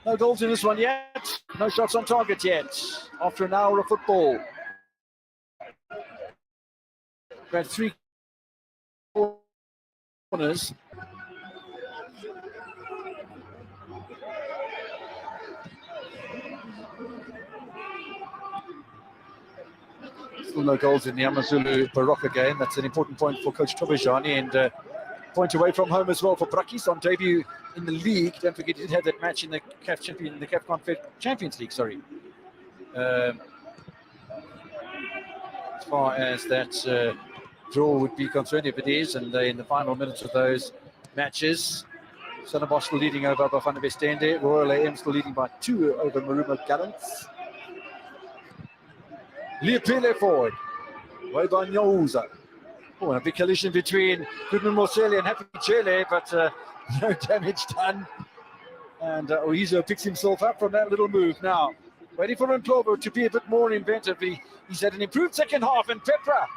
No goals in this one yet. No shots on target yet. After an hour of football. We had 3 corners. Still no goals in the Amazulu Baroka game. That's an important point for Coach Tobejani, and point away from home as well for Brakkies on debut in the league. Don't forget he did have that match in the CAF Champions League. Sorry. As far as that draw would be concerned, if it is, and in the final minutes of those matches, Stellenbosch still leading over Bafana Bestende. Royal AM still leading by 2 over Marumo Gallants. Leopile forward. Way by Nyoza. Oh, a big collision between Goodman Mosele and Happy Chele, but no damage done. And Oizo picks himself up from that little move. Now, waiting for Mplobo to be a bit more inventive. He's had an improved second half, and Petra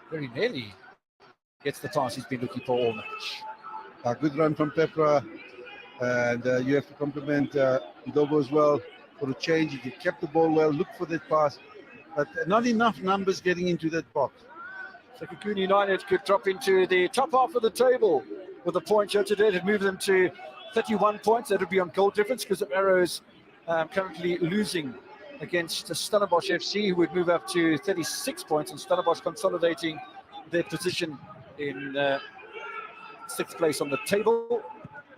very nearly gets the pass he's been looking for all match. A good run from Petra, and you have to compliment Ndobo as well for the change. He kept the ball well, looked for that pass, but not enough numbers getting into that box. Sekhukhune United could drop into the top half of the table with a point here today to move them to 31 points. That would be on goal difference, because of Arrows currently losing against Stellenbosch FC, who would move up to 36 points, and Stellenbosch consolidating their position in 6th place on the table.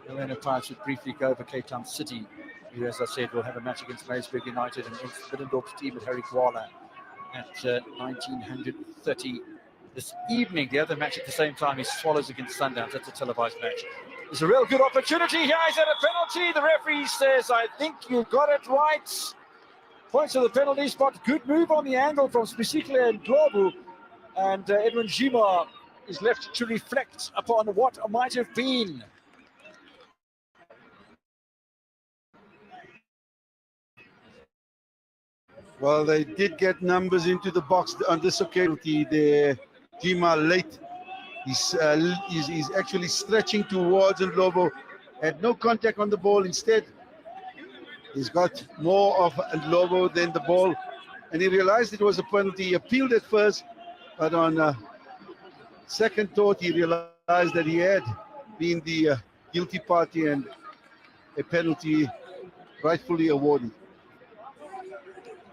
Orlando Pirates would briefly go over Cape Town City, who, as I said, will have a match against Maritzburg United and against Middendorp's team at Harry Kuala at 1930 this evening. The other match at the same time is Swallows against Sundowns. That's a televised match. There's a real good opportunity here. Is that a penalty? The referee says, I think you got it right. Points to the penalty spot. Good move on the angle from Spisikle and Globu. And Edwin Jima is left to reflect upon what might have been. Well, they did get numbers into the box on this occasion. The Jima late. He's actually stretching towards Ndlovu. Had no contact on the ball. Instead, he's got more of Ndlovu than the ball. And he realized it was a penalty. He appealed at first, but on second thought, he realized that he had been the guilty party and a penalty rightfully awarded.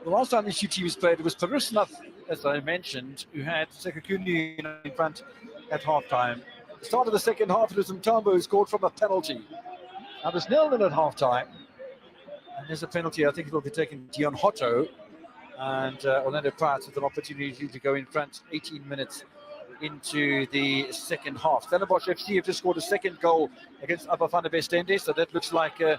The last time these two teams played, it was Parusnath, as I mentioned, who had Sekhukhune in front at halftime. At the start of the second half, it was Mtambo who scored from a penalty. Now there's 0-0 at halftime, and there's a penalty. I think it will be taken Dion Hotto, and Orlando Pirates with an opportunity to go in front 18 minutes into the second half. Stellenbosch FC have just scored a second goal against Abafana Bestende, so that looks like a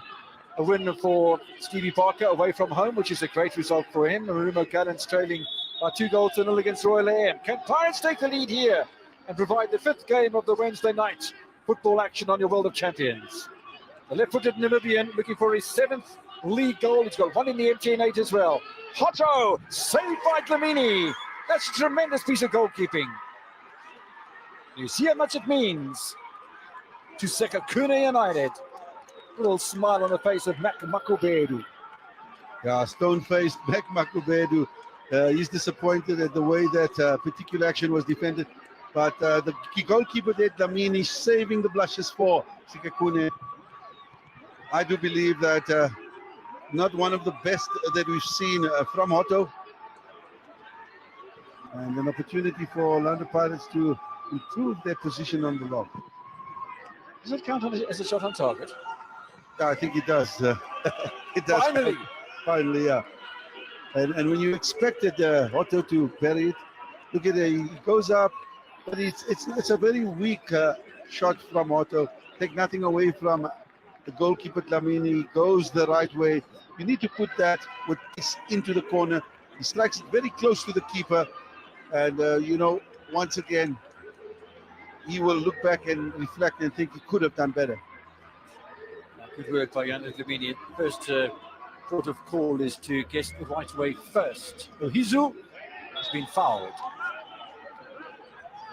win for Stevie Parker away from home, which is a great result for him. Marumo Gallants trailing by 2-0 against Royal AM. Can Pirates take the lead here and provide the fifth game of the Wednesday night football action on your World of Champions? The left-footed Namibian looking for his seventh league goal. He's got one in the MTN 8 as well. Hotto, saved by Dlamini. That's a tremendous piece of goalkeeping. You see how much it means to Sekhukhune United. Little smile on the face of Mac Makubedu. Yeah, stone-faced Mac Makubedu. He's disappointed at the way that particular action was defended. But the goalkeeper there, Dlamini, saving the blushes for Sekhukhune. I do believe that not one of the best that we've seen from Hotto. And an opportunity for Orlando Pirates to improve their position on the log. Does it count as a shot on target? I think it does. It does. Finally, yeah. And when you expected Hotto to bury it, look at it. He goes up, but it's a very weak shot from Hotto. Take nothing away from the goalkeeper Dlamini. Goes the right way. You need to put that with into the corner. He strikes it very close to the keeper, and once again, he will look back and reflect and think he could have done better. Good work by Jan Dlamini. First port of call is to guess the right way first. Ohizu has been fouled.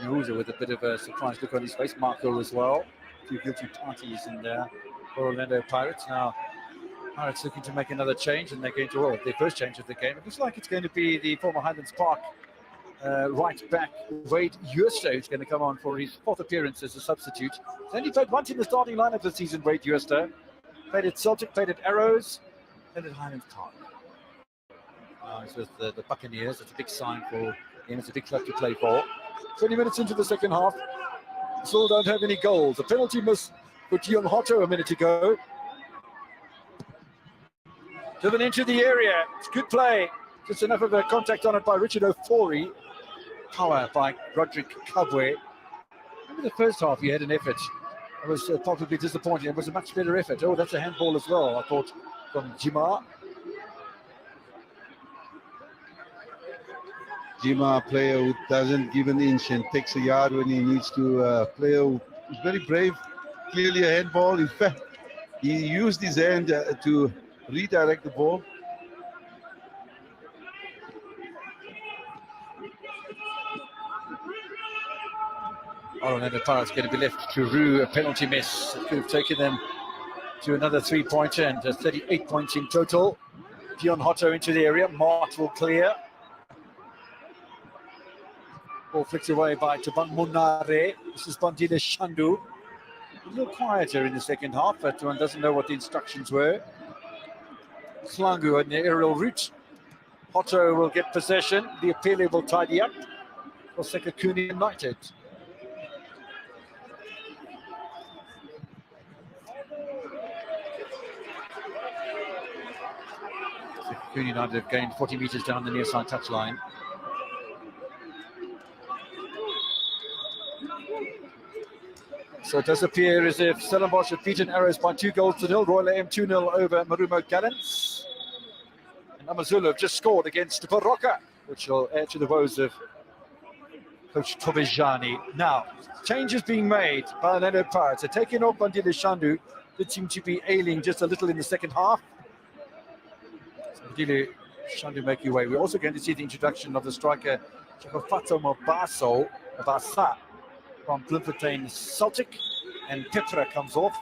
Ohizu with a bit of a surprised look on his face. Marco as well. Two guilty parties in there for Orlando Pirates. Now, Pirates looking to make another change, and they're going to their first change of the game. It looks like it's going to be the former Highlands Park right back Wade Jooste, who's going to come on for his fourth appearance as a substitute. He's only played once in the starting lineup this season, Wade Jooste. Played at Celtic, played at Arrows, and at Highlands Park. He's with the Buccaneers. It's a big sign for him. It's a big club to play for. 20 minutes into the second half. Still don't have any goals. A penalty miss for Dion Hotto a minute ago. Driven into the area. It's good play. Just enough of a contact on it by Richard Ofori. Power by Roderick Kabwe. Remember the first half, he had an effort. It was probably disappointing. It was a much better effort. Oh, that's a handball as well, I thought, from Jima. Jima, a player who doesn't give an inch and takes a yard when he needs to. Player who's very brave. Clearly a handball. In fact, he used his hand to redirect the ball. Orlando Pirates going to be left to rue a penalty miss. It could have taken them to another 3-pointer, and 38 points in total. Dion Hotto into the area. Mart will clear. Ball flicked away by Tabang Munare. This is Bandile Shandu. A little quieter in the second half, but one doesn't know what the instructions were. Slangu on the aerial route. Hotto will get possession. The Apele will tidy up for Sekhukhune United. Sekhukhune United have gained 40 metres down the near side touchline. So it does appear as if Stellenbosch have beaten Arrows by 2-0. Royal AM 2-0 over Marumo Gallants. And AmaZulu have just scored against Baroka, which will add to the woes of Coach Tobejani. Now, changes being made by Orlando Pirates. They're taking off Bandile Shandu, that seemed to be ailing just a little in the second half. So Bandile Shandu make your way. We're also going to see the introduction of the striker Chicofato Mabasa from Bloemfontein Celtic, and Petra comes off.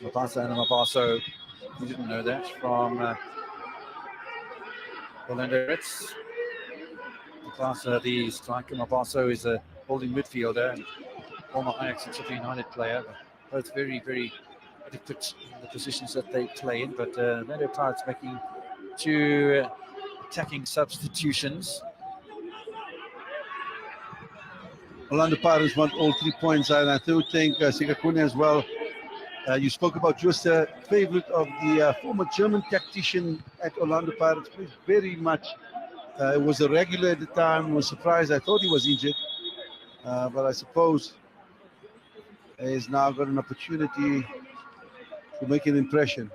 Mabasa and Mabaso, you didn't know that, from Orlando Pirates. Mabasa, the striker, Mabaso is a holding midfielder and former Ajax and Sheffield United player. Both very, very adequate in the positions that they play in, but Orlando Pirates making two attacking substitutions. Orlando Pirates want all 3 points, and I do think Sekhukhune as well. You spoke about just a favorite of the former German tactician at Orlando Pirates. Very much, was a regular at the time. Was surprised. I thought he was injured, but I suppose he's now got an opportunity to make an impression.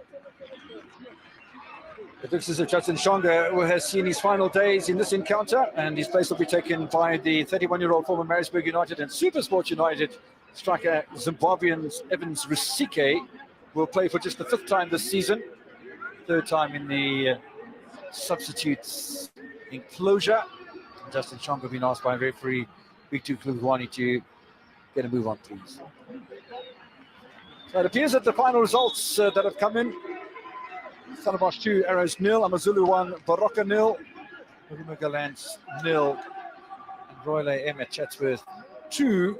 This is Justin Shonga, who has seen his final days in this encounter, and his place will be taken by the 31-year-old former Maritzburg United and SuperSport United striker Zimbabwean Evans Rusike, who will play for just the 5th time this season, 3rd time in the substitutes enclosure. Justin Shonga has been asked by referee Victor Klugwani to get a move on, please. So it appears that the final results that have come in: Stellenbosch 2, Arrows 0, Amazulu 1, Baroka 0, Rumogalans 0, and Royal AM at Chatsworth 2.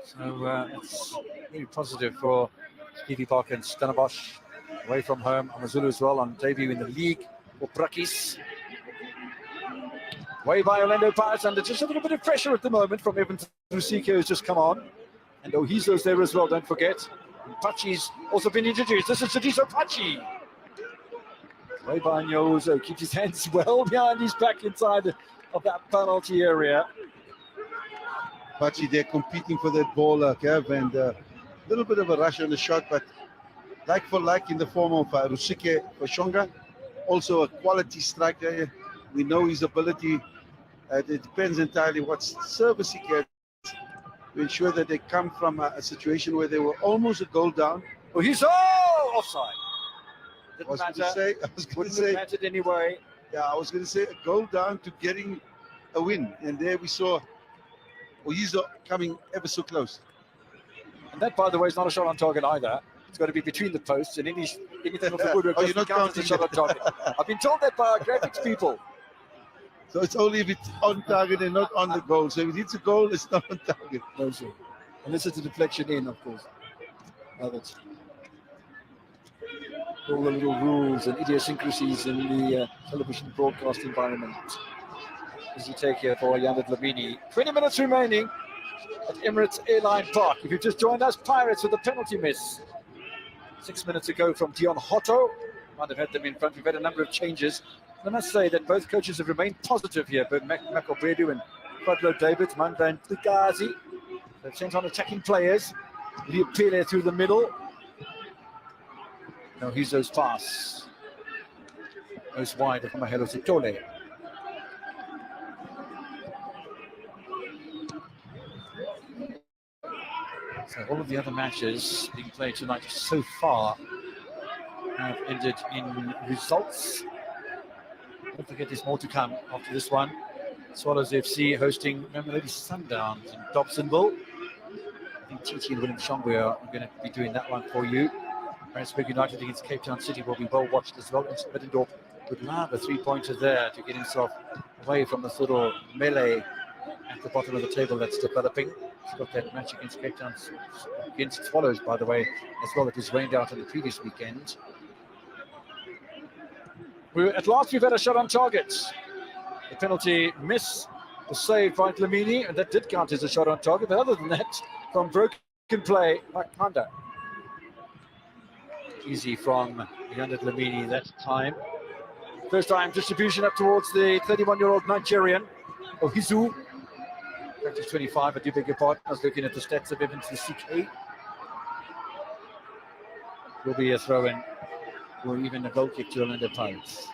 So it's very positive for Stevie Park and Stellenbosch. Away from home, Amazulu as well on debut in the league for Brakkies. Way by Orlando Pirates under just a little bit of pressure at the moment from Evans Rusike, who's just come on. And Ohizo's there as well, don't forget. And Pachi's also been introduced. This is Sadiso Pachi. Way by Nyozo, keeps his hands well behind his back inside of that penalty area. Pachi, they're competing for that ball, Kev, and a little bit of a rush on the shot, but like for like in the form of Rusike for Shonga, also a quality striker. We know his ability. It depends entirely what service he gets to ensure that they come from a situation where they were almost a goal down. Oh, he's offside. I was going to say, wouldn't have mattered anyway. Yeah, I was going to say a goal down to getting a win, and there we saw Ohizo coming ever so close. And that, by the way, is not a shot on target either. It's got to be between the posts, and anything off the woodwork you're not counts as a shot on target. I've been told that by our graphics people. So it's only if it's on target and not on the goal. So if it's a goal, it's not on target. No, sir. Unless it's a deflection in, of course. That's all the little rules and idiosyncrasies in the television broadcast environment. As you take here for Yandet Lamini. 20 minutes remaining at Emirates Airline Park. If you've just joined us, Pirates with a penalty miss 6 minutes ago from Dion Hotto. Might have had them in front. We've had a number of changes. I must say that both coaches have remained positive here, but Macobredu and Fadlo David, Mandan Tukazi. They've sent on attacking players. Liupile through the middle. Now Hizo's pass goes wide from Mahelo Sitole. So all of the other matches being played tonight so far have ended in results. Don't forget there's more to come after this one. Swallows FC hosting Mamelodi Sundowns in Dobsonville. I think TT and William Shongwe are going to be doing that one for you. Maritzburg United against Cape Town City will be well watched as well. Middendorp would love a 3-pointer there to get himself away from this little melee at the bottom of the table that's developing. He's got that match against Cape Town, against Swallows, by the way, as well. It was rained out on the previous weekend. At last, we've had a shot on target. The penalty miss was saved by Dlamini, and that did count as a shot on target. But other than that, from broken play by Kanda. Easy from Yandet Dlamini that time. First time distribution up towards the 31-year-old Nigerian, Ohizu. Practice 25, I do beg your pardon. I was looking at the stats of Evans Rusike. Will be a throw-in or even a goal kick to Orlando Pirates.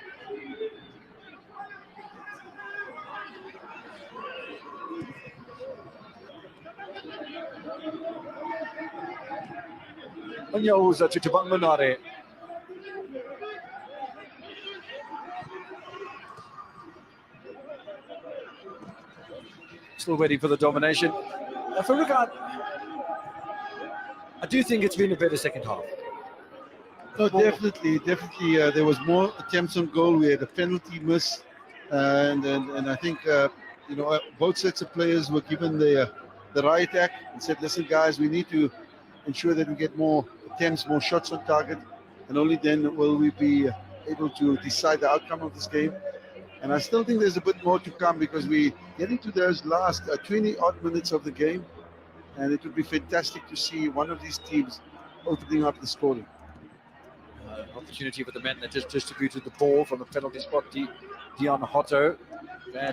Onyauza to Tabang Manare. Still waiting for the domination. For Ricard, I do think it's been a better second half. No, definitely. There was more attempts on goal. We had a penalty miss, and I think both sets of players were given the right act and said, "Listen, guys, we need to ensure that we get more attempts, more shots on target, and only then will we be able to decide the outcome of this game." And I still think there's a bit more to come because we get into those last 20 odd minutes of the game, and it would be fantastic to see one of these teams opening up the scoring. Opportunity for the men that just distributed the ball from the penalty spot. Dion Hotto,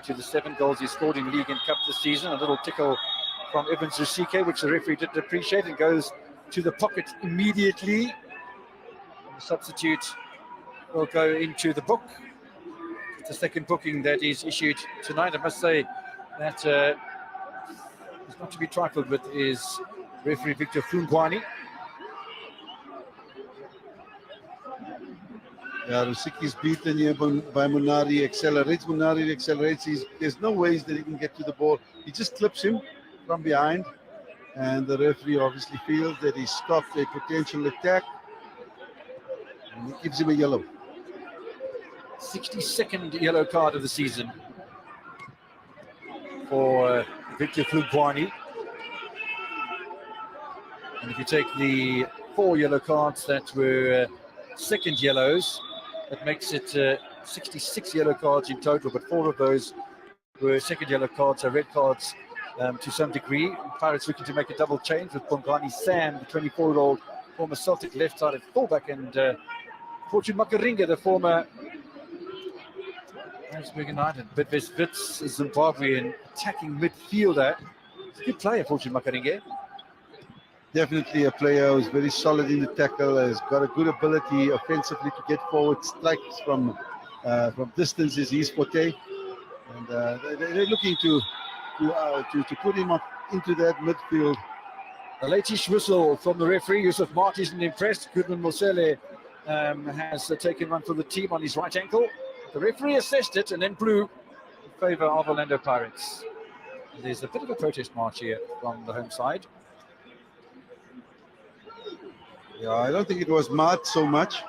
to the 7 goals he scored in league and cup this season. A little tickle from Evans Rusike, which the referee didn't appreciate, and goes to the pocket immediately. The substitute will go into the book. It's the second booking that is issued tonight. I must say that is not to be trifled with is referee Victor Fungwani. Yeah, Rusiki's beaten here by Munari, accelerates. There's no ways that he can get to the ball. He just clips him from behind, and the referee obviously feels that he stopped a potential attack, and he gives him a yellow. 62nd yellow card of the season for Victor Fungwani. And if you take the 4 yellow cards that were second yellows, that makes it 66 yellow cards in total, but 4 of those were second yellow cards, so red cards to some degree. Pirates looking to make a double change with Bongani Sam, the 24-year-old former Celtic left-sided fullback, and Fortune Makaringa, the former Johannesburg United, Bidvest Wits, Zimbabwean attacking midfielder. He's a good player, Fortune Makaringa. Definitely a player who's very solid in the tackle, has got a good ability offensively to get forward, strikes from distance is his forte, and they're looking to put him up into that midfield. A late-ish whistle from the referee. Yusuf Marti isn't impressed. Goodman Mosele has taken one for the team on his right ankle. The referee assessed it and then blew in favour of Orlando Pirates. And there's a bit of a protest march here from the home side. Yeah, I don't think it was Mart so much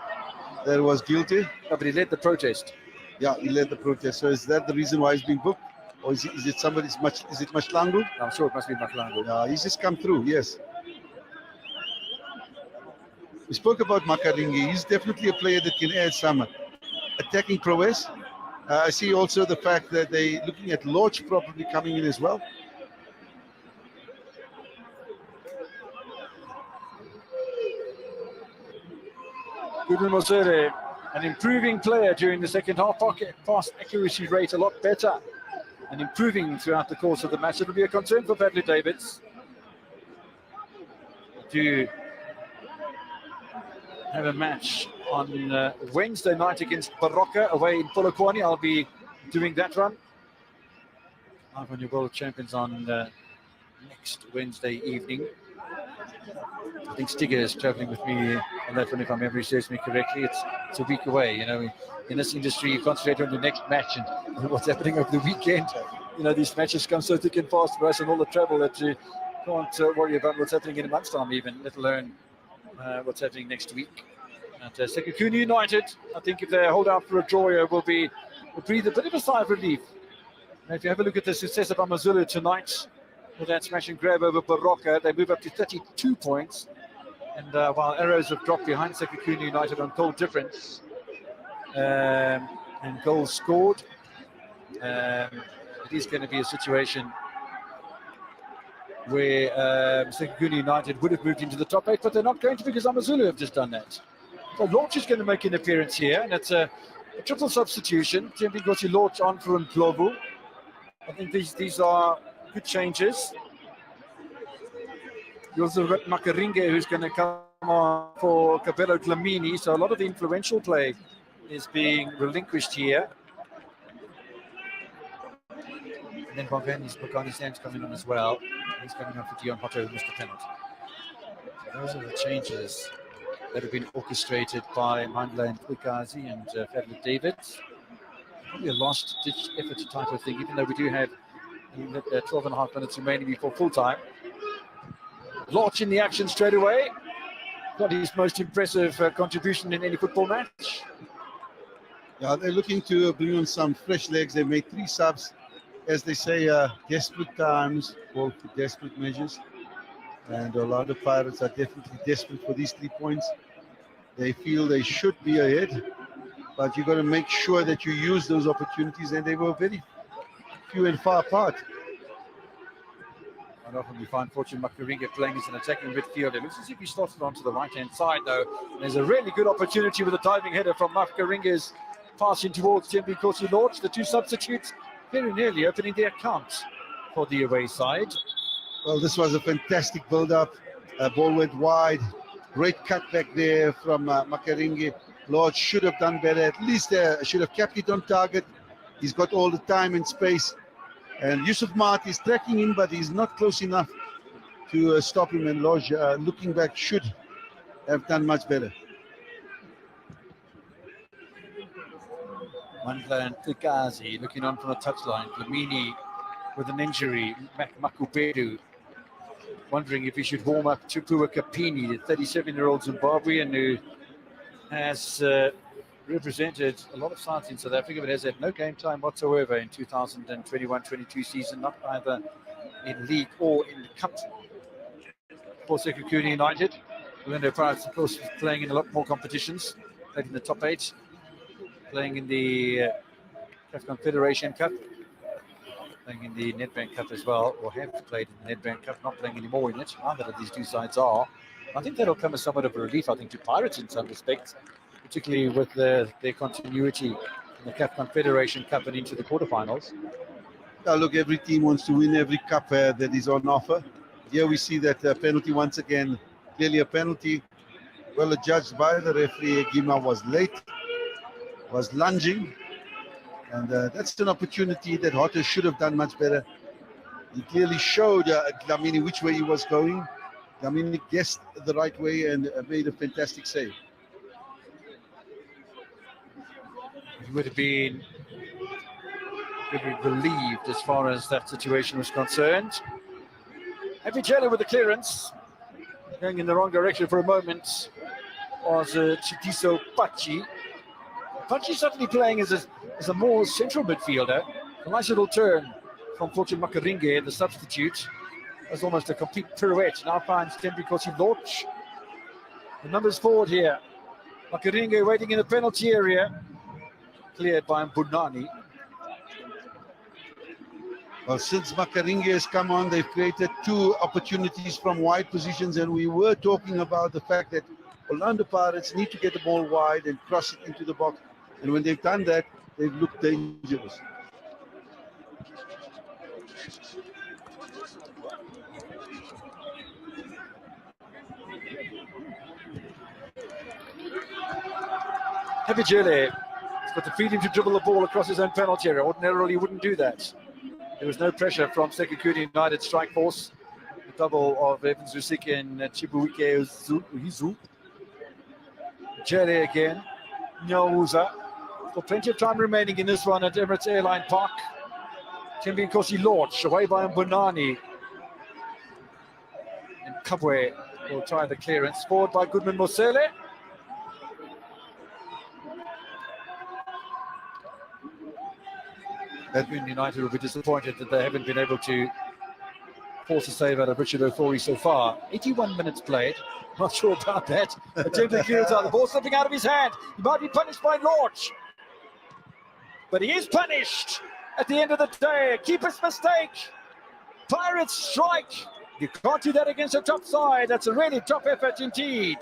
that was guilty. No, but he led the protest. Yeah, he led the protest. So is that the reason why he's being booked? Or is it somebody's is it Mashlangu? I'm sure it must be Mashlangu. Yeah, he's just come through, yes. We spoke about Makaringi. He's definitely a player that can add some attacking prowess. I see also the fact that they're looking at Lodge probably coming in as well. Goodman Mosere, an improving player during the second half. Pass accuracy rate a lot better and improving throughout the course of the match. It'll be a concern for Bradley Davids to have a match on Wednesday night against Baroka away in Polokwane. I'll be doing that run. Live on your World Champions on next Wednesday evening. I think Stiger is traveling with me on that one, if my memory serves me correctly. It's a week away. You know, in this industry, you concentrate on the next match and what's happening over the weekend. You know, these matches come so thick and fast for us, and all the travel that you can't worry about what's happening in a month's time, even, let alone what's happening next week. At Sekhukhune United, I think if they hold out for a draw here, will breathe a bit of a sigh of relief. Now, if you have a look at the success of Amazulu tonight, with that smash and grab over Baroka, they move up to 32 points. And while Arrows have dropped behind Sekhukhune United on goal difference and goals scored, it is going to be a situation where Sekhukhune United would have moved into the top 8, but they're not going to, because Amazulu have just done that. So Lorch is going to make an appearance here, and it's a triple substitution. Tembi Gosi Lorch on for Ndlovu. I think these are good changes. You also got Makaringa, who's going to come on for Cabello Dlamini. So a lot of the influential play is being relinquished here. And then Bongani Sam's coming on as well. He's coming on for Dion Hotto, who missed the penalty. So those are the changes that have been orchestrated by Mandla and Kwikazi and Fadler David. Probably a last-ditch effort type of thing, even though we do have 12 and a half minutes remaining before full time. Lorch in the action straight away. Got his most impressive contribution in any football match. Yeah, they're looking to bring on some fresh legs. They made 3 subs, as they say, desperate times, called for desperate measures. And Orlando Pirates are definitely desperate for these 3 points. They feel they should be ahead, but you've got to make sure that you use those opportunities, and they were very few and far apart. And often we find Fortune Makaringa playing as an attacking midfielder. It looks as if he started onto the right-hand side, though. There's a really good opportunity with a diving header from Makaringa's passing towards Tembi Kosi Lorch. The 2 substitutes very nearly opening their accounts for the away side. Well, this was a fantastic build-up. Ball went wide. Great cutback there from Makaringa. Lorch should have done better. At least should have kept it on target. He's got all the time and space. And Yusuf Mart is tracking him, but he's not close enough to stop him. And Lorch, looking back, should have done much better. Mandla and Kwikazi looking on from the touchline. Lamini with an injury. Makupedu wondering if he should warm up Tupua Kapini, the 37-year-old Zimbabwean who has represented a lot of sides in South Africa, but has had no game time whatsoever in 2021-22 season, not either in league or in the cup. For Sekhukhune United, Orlando Pirates, of course, playing in a lot more competitions, played in the top 8, playing in the CAF Confederation Cup, playing in the Nedbank Cup as well, or have played in the Nedbank Cup, not playing anymore in it. Neither of these 2 sides are. I think that'll come as somewhat of a relief, I think, to Pirates in some respects, particularly with their continuity in the CAF Confederation Cup and into the quarterfinals. Now look, every team wants to win every cup that is on offer. Here we see that penalty once again, clearly a penalty, well adjudged by the referee. Gima was late, was lunging, and that's an opportunity that Hotter should have done much better. He clearly showed Dlamini which way he was going. Dlamini guessed the right way and made a fantastic save. He would have been very relieved as far as that situation was concerned. Abijela with the clearance, going in the wrong direction for a moment, was Chidiso Pachi. Pachi certainly playing as a more central midfielder. A nice little turn from Fortune Makaringa, the substitute. That's almost a complete pirouette. Now finds Tembi Kosi Lorch. The numbers forward here. Makaringa waiting in the penalty area. Cleared by Mbunani. Well, since Makaringa has come on, they've created 2 opportunities from wide positions, and we were talking about the fact that Orlando Pirates need to get the ball wide and cross it into the box. And when they've done that, they've looked dangerous. Abijela has got the freedom to dribble the ball across his own penalty area. Ordinarily, he wouldn't do that. There was no pressure from Sekhukhune United strike force. The double of Evans Rusik and Chibuike Uhizu. Jere again. Nyauza. Got plenty of time remaining in this one at Emirates Airline Park. Tembi Kosi Lorch away by Mbunani. And Kabwe will try the clearance. Forward by Goodman Mosele. Sekhukhune United will be disappointed that they haven't been able to force a save out of Richard Ofori so far. 81 minutes played. Not sure about that. Attempted clearance out. The ball slipping out of his hand. He might be punished by Lorch. But he is punished at the end of the day. A keeper's mistake. Pirates strike. You can't do that against a top side. That's a really top effort indeed.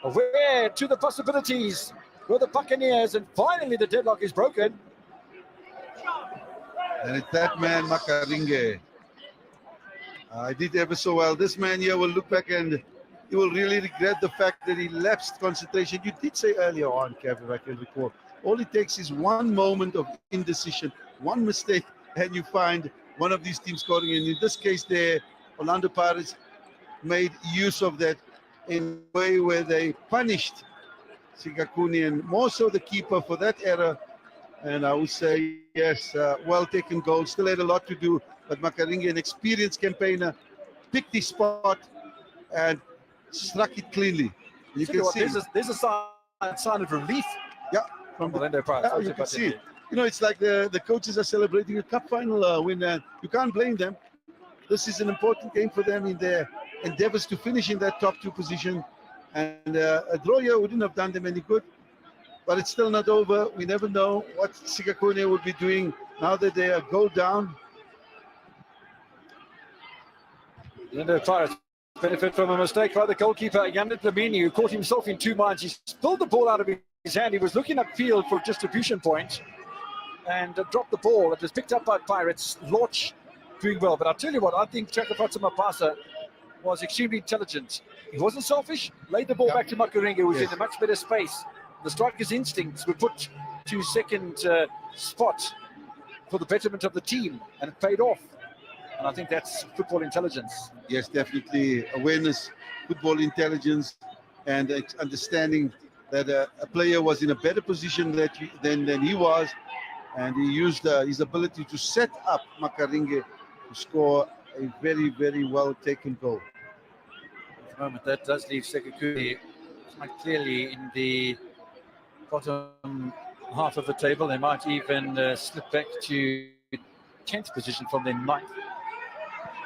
Aware to the possibilities for the Buccaneers. And finally the deadlock is broken. And it's that man, Makaringa. He did ever so well. This man here will look back and he will really regret the fact that he lapsed concentration. You did say earlier on, Kev, if I can recall, all it takes is one moment of indecision, one mistake, and you find one of these teams scoring. And in this case there, Orlando Pirates made use of that in a way where they punished Sekhukhune and more so the keeper for that error. And I would say, yes, well taken goal. Still had a lot to do, but Makaringe, an experienced campaigner, picked his spot and struck it cleanly. You can see. There's a sign of relief. Yeah, from Orlando Pirates. Yeah, you can see it. You know, it's like the coaches are celebrating a cup final win. You can't blame them. This is an important game for them in their endeavors to finish in that top 2 position. And a draw here wouldn't have done them any good. But it's still not over. We never know what Sekhukhune will be doing now that they are goal down. Orlando Pirates benefit from a mistake by the goalkeeper, Yannick Lamini, who caught himself in 2 minds. He spilled the ball out of his hand. He was looking upfield for a distribution point and dropped the ball. It was picked up by Pirates. Lorch doing well. But I'll tell you what, I think Chakapatsa Mapasa was extremely intelligent. He wasn't selfish, laid the ball back to Makaringe, who was in a much better space. The striker's instincts were put to second spot for the betterment of the team, and it paid off. And I think that's football intelligence. Yes, definitely awareness, football intelligence, and understanding that a player was in a better position than he was, and he used his ability to set up Makaringe to score a very, very well taken goal. At the moment, that does leave Sekhukhune quite clearly in the bottom half of the table. They might even slip back to 10th position from their 9th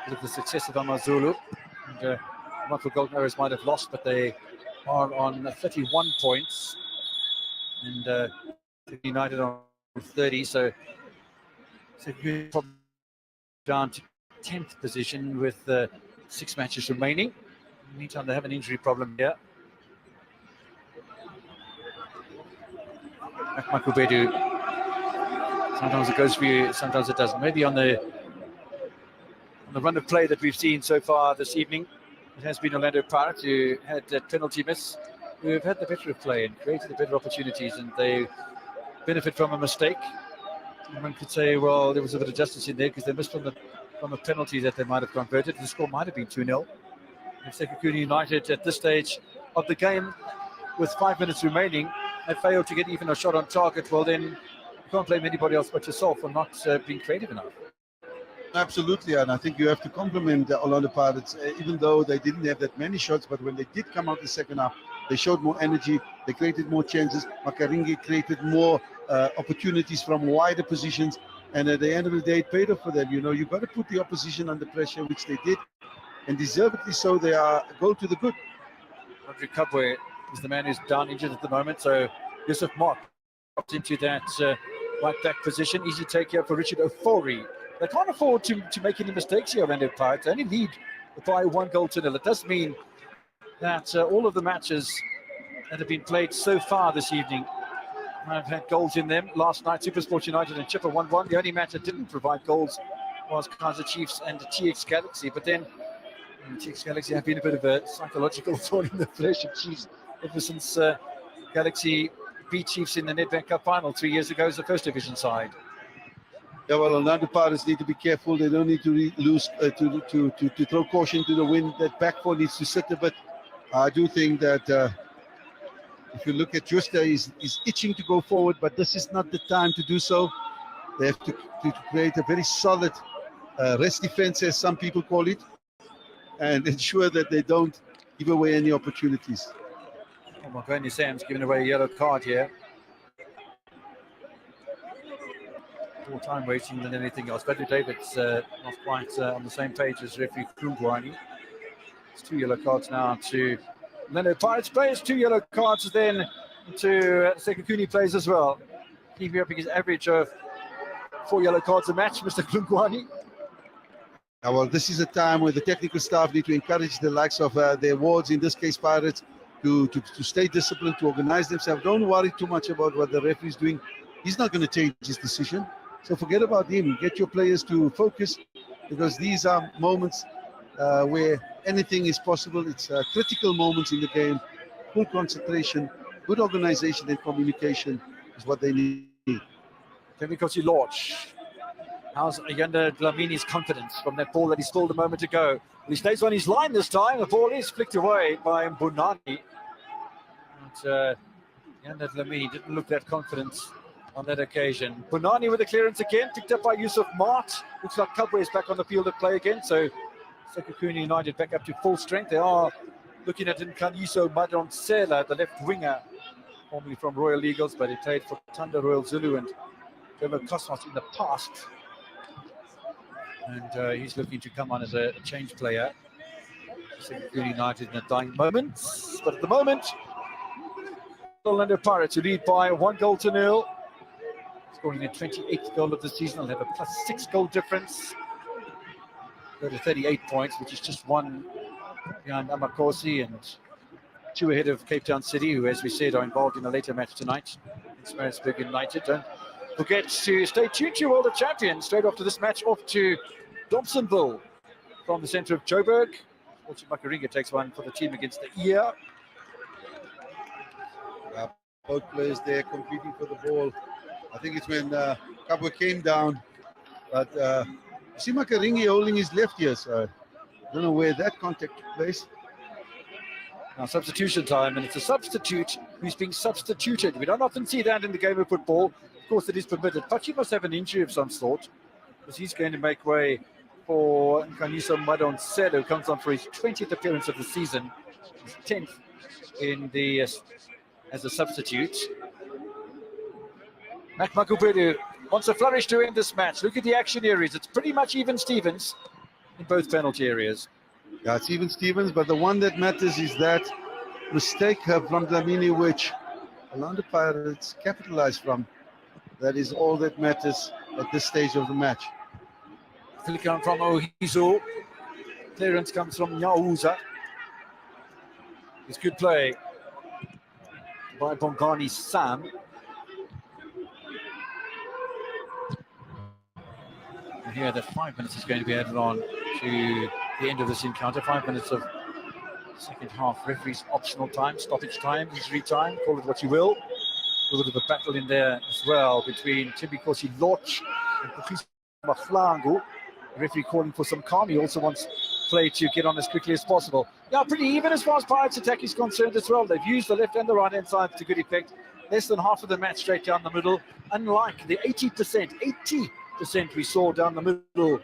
with the success of Amazulu. And Michael Golden Arrows might have lost, but they are on 31 points. And United on 30, so Sekhukhune down to 10th position with 6 matches remaining. In the meantime, they have an injury problem here. Michael Bedu, sometimes it goes for you, sometimes it doesn't. Maybe on the run of play that we've seen so far this evening, it has been Orlando Pirates who had that penalty miss, who have had the better of play and created the better opportunities, and they benefit from a mistake. And one could say, well, there was a bit of justice in there because they missed from a penalty that they might have converted. The score might have been 2-0. If Sekhukhune United at this stage of the game, with 5 minutes remaining, have failed to get even a shot on target, well then you can't blame anybody else but yourself for not being creative enough. Absolutely, and I think you have to compliment the Orlando Pirates, even though they didn't have that many shots, but when they did come out the second half, they showed more energy, they created more chances. Makaringe created more opportunities from wider positions, and at the end of the day, it paid off for them. You know, you've got to put the opposition under pressure, which they did, and deservedly so. They are a goal to the good. Roderick Kabwe is the man who's down injured at the moment, so Yusuf Mark dropped into that right back position. Easy take here for Richard Ofori. They can't afford to make any mistakes here, Orlando Pirates. They only lead by 1-0. It does mean that all of the matches that have been played so far this evening have had goals in them. Last night, SuperSport United and Chipper 1-1. The only match that didn't provide goals was Kaizer Chiefs and the TX Galaxy. But then the TX Galaxy have been a bit of a psychological thorn in the flesh of Chiefs ever since Galaxy beat Chiefs in the Nedbank Cup final 3 years ago as the first division side. Yeah, well, Orlando Pirates need to be careful. They don't need to lose to throw caution to the wind. That back four needs to sit a bit. I do think that if you look at Justa, he's itching to go forward, but this is not the time to do so. They have to create a very solid rest defense, as some people call it, and ensure that they don't give away any opportunities. Oh, Marconi Sam's giving away a yellow card here. More time wasting than anything else. Badly David's not quite on the same page as referee Krungwani. It's 2 yellow cards now to Orlando Pirates players, 2 yellow cards then to Sekhukhune players as well. Keeping up his average of 4 yellow cards a match, Mr. Krungwani. Well, this is a time where the technical staff need to encourage the likes of their wards, in this case Pirates, to stay disciplined, to organize themselves. Don't worry too much about what the referee is doing. He's not going to change his decision. So forget about him. Get your players to focus, because these are moments where anything is possible. It's critical moments in the game. Full concentration, good organization and communication is what they need. Then we can see Lodge. How's Ayanda Dlamini's confidence from that ball that he stalled a moment ago? He stays on his line this time. The ball is flicked away by Mbunani. But Ayanda Dlamini didn't look that confident on that occasion. Mbunani with the clearance again, picked up by Yusuf Mart. Looks like Kabwe is back on the field of play again. So Sekhukhune United back up to full strength. They are looking at Nkaniso Madonsela, the left winger, formerly from Royal Eagles, but he played for Thunder Royal Zulu and Trevor Cosmos in the past. And he's looking to come on as a change player. Sekhukhune United in a dying moment. But at the moment, Orlando Pirates who lead by 1-0, scoring their 28th goal of the season. They'll have a +6 goal difference. Go to 38 points, which is just one behind Amakosi and 2 ahead of Cape Town City, who, as we said, are involved in a later match tonight against Maritzburg United. Don't forget to stay tuned to all the champions. Straight after this match, off to Dobsonville from the centre of Joburg. Also, Makaringa takes one for the team against the EA. Both players there competing for the ball. I think it's when Kabwe came down, but you see Makaringi holding his left here, so I don't know where that contact took place. Now substitution time, and it's a substitute who's being substituted. We don't often see that in the game of football. Of course, it is permitted. Pachi must have an injury of some sort, because he's going to make way for Nkaniso Madonsela, who comes on for his 20th appearance of the season, his 10th in the as a substitute. Mac Makubedu wants a flourish to end this match. Look at the action areas. It's pretty much even Stevens in both penalty areas. Yeah, it's even Stevens, but the one that matters is that mistake from Dlamini, which Orlando Pirates capitalized from. That is all that matters at this stage of the match. Flicker from Ohizo. Clearance comes from Nyauza. It's good play by Bongani Sam. And here, the 5 minutes is going to be added on to the end of this encounter. 5 minutes of second half. Referee's optional time, stoppage time, injury time, call it what you will. A little bit of a battle in there as well between Tibikosi Loch and Patrice Maflangu. The referee calling for some calm. He also wants play to get on as quickly as possible. Yeah, pretty even as far as Pirates attack is concerned as well. They've used the left and the right hand side to good effect. Less than half of the match straight down the middle, unlike the 80% we saw down the middle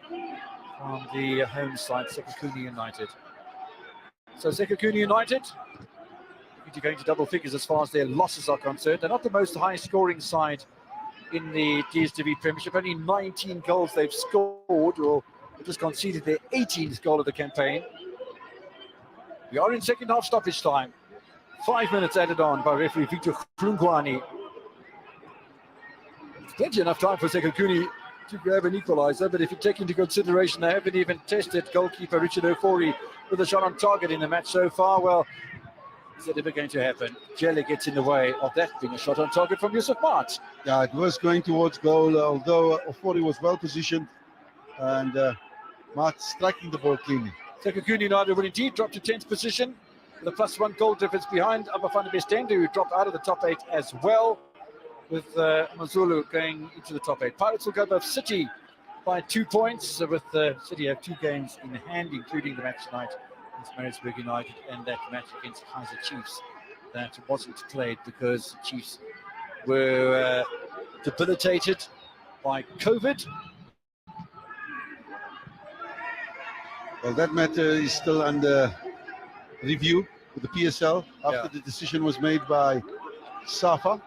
on the home side, Sekhukhune United. So Sekhukhune United going to double figures as far as their losses are concerned. They're not the most high scoring side in the DSTV Premiership. Only 19 goals they've scored, or just conceded their 18th goal of the campaign. We are in second half stoppage time. 5 minutes added on by referee Victor Klungwani. Plenty enough time for Sekhukhune to grab an equaliser, but if you take into consideration they haven't even tested goalkeeper Richard Ofori with a shot on target in the match so far, well, is that ever going to happen? Jelly gets in the way of that being a shot on target from Yusuf Mart. Yeah, it was going towards goal, although Ofori was well positioned and Mart striking the ball cleanly. Sekhukhune United will indeed drop to 10th position with a +1 goal difference behind Abafana Bestende, who dropped out of the top 8 as well, with Mazulu going into the top 8. Pirates will go above City by 2 points, with City have 2 games in hand, including the match tonight against Maritzburg United and that match against Kaizer Chiefs that wasn't played because the Chiefs were debilitated by COVID. Well, that matter is still under review with the PSL after the decision was made by SAFA.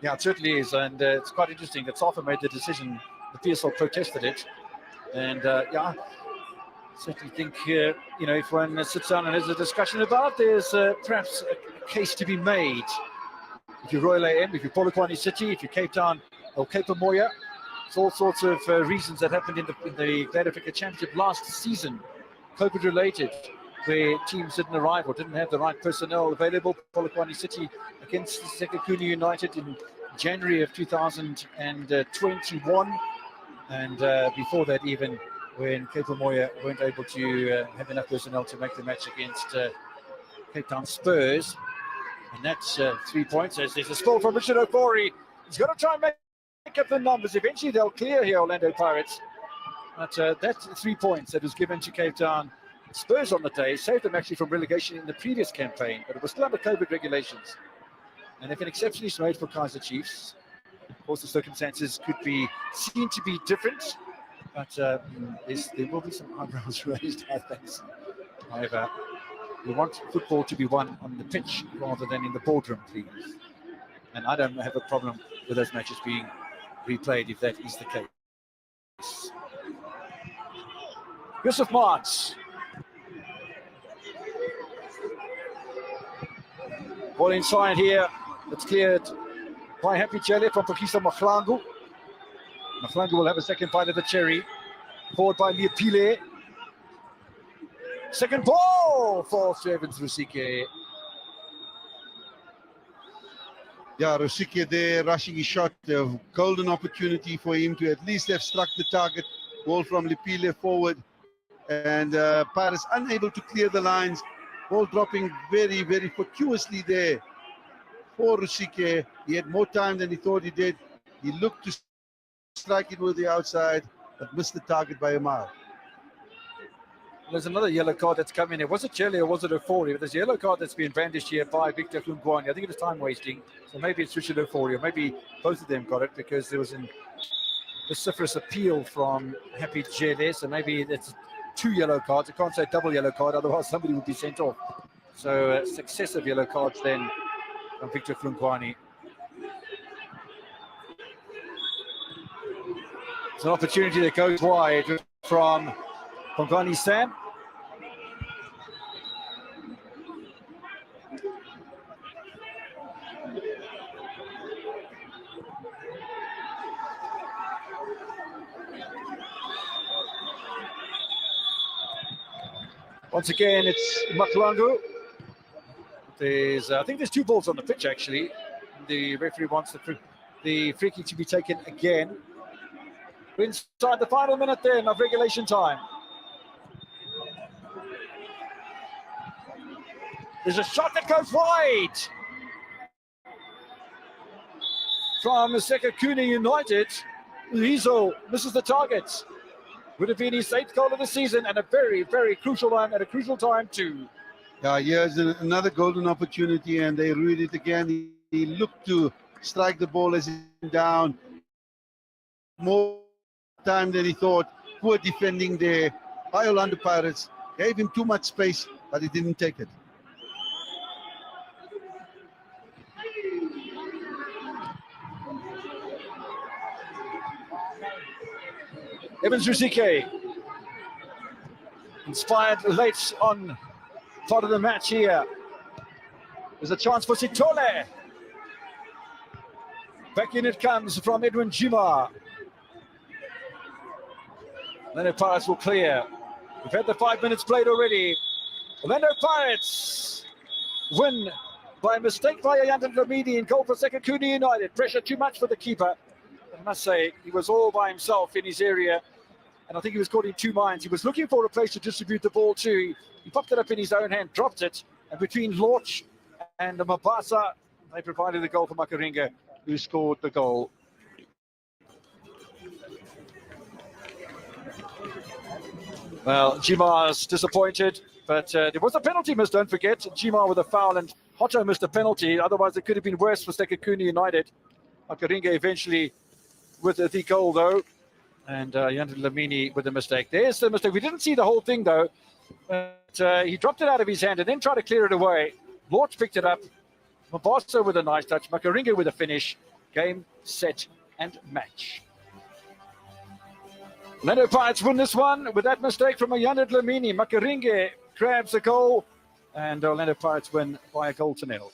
Yeah, it certainly is, and it's quite interesting that SAFA made the decision. The PSL protested it, and yeah, I certainly think if one sits down and has a discussion about it, there's perhaps a case to be made. If you're Royal AM, if you're Polokwane City, if you're Cape Town or Cape Moya, it's all sorts of reasons that happened in the Glad Africa Championship last season, COVID related, where teams didn't arrive or didn't have the right personnel available. Polokwane City against Sekhukhune United in January of 2021, and before that even, when Cape Moya weren't able to have enough personnel to make the match against Cape Town Spurs. And that's 3 points. As there's a spill from Richard Ofori. He's got to try and make up the numbers. Eventually they'll clear here, Orlando Pirates. But that's 3 points that was given to Cape Town. Spurs on the day saved them actually from relegation in the previous campaign, but it was still under COVID regulations. And if an exception is made for Kaizer Chiefs, of course the circumstances could be seen to be different, but there will be some eyebrows raised at that. However, we want football to be won on the pitch rather than in the boardroom, please. And I don't have a problem with those matches being replayed if that is the case. Yusuf Marks. Ball inside here. It's cleared by Happy Jelle from Pakisa Mahlangu. Mahlangu will have a second bite of the cherry. Forward by Liapile. Second ball for Evans Rusike. Yeah, Rusike there rushing his shot. A golden opportunity for him to at least have struck the target. Ball from Lipile forward. And Paris unable to clear the lines. Ball dropping very, very fortuitously there for Rusike. He had more time than he thought he did. He looked to strike it with the outside, but missed the target by a mile. There's another yellow card that's come in here. Was it Jelly or was it Ofori? There's a yellow card that's been brandished here by Victor Klungwani. I think it was time wasting. So maybe it's Richard Ofori, or maybe both of them got it because there was a vociferous appeal from Happy Jelly. So maybe it's 2 yellow cards. I can't say double yellow card, otherwise somebody would be sent off. So successive yellow cards then from Victor Klungwani. It's an opportunity that goes wide from Klungwani Sam. Once again, it's Mahlangu. I think there's 2 balls on the pitch, actually. The referee wants the free kick to be taken again. We're inside the final minute then of regulation time. There's a shot that goes wide from Sekhukhune United. Lizo misses the target. Would have been his 8th goal of the season, and a very, very crucial one at a crucial time too. Yeah, here's another golden opportunity, and they read it again. He looked to strike the ball as he down. More time than he thought. Poor defending there by Orlando Pirates. Gave him too much space, but he didn't take it. Evans Rusike, inspired late on part of the match here. There's a chance for Sitole. Back in it comes from Edwin Jima. Orlando Pirates will clear. We've had the 5 minutes played already. Orlando Pirates win by a mistake by Ayandan Lamidi in goal for Sekhukhune United. Pressure too much for the keeper. I must say, he was all by himself in his area. And I think he was caught in 2 minds. He was looking for a place to distribute the ball to. He popped it up in his own hand, dropped it. And between Lorch and Mabasa, they provided the goal for Makaringa, who scored the goal. Well, Jima's disappointed, but there was a penalty missed, don't forget. Jima with a foul and Hotto missed a penalty. Otherwise, it could have been worse for Sekhukhune United. Makaringa eventually with the goal, though. And Yandan Lamini with a mistake. There's the mistake. We didn't see the whole thing, though. But he dropped it out of his hand and then tried to clear it away. Lorch picked it up. Mabasa with a nice touch. Makaringa with a finish. Game, set, and match. Orlando Pirates win this one with that mistake from Yandan Lamini. Makaringa grabs the goal. And Orlando Pirates win by a goal to 0.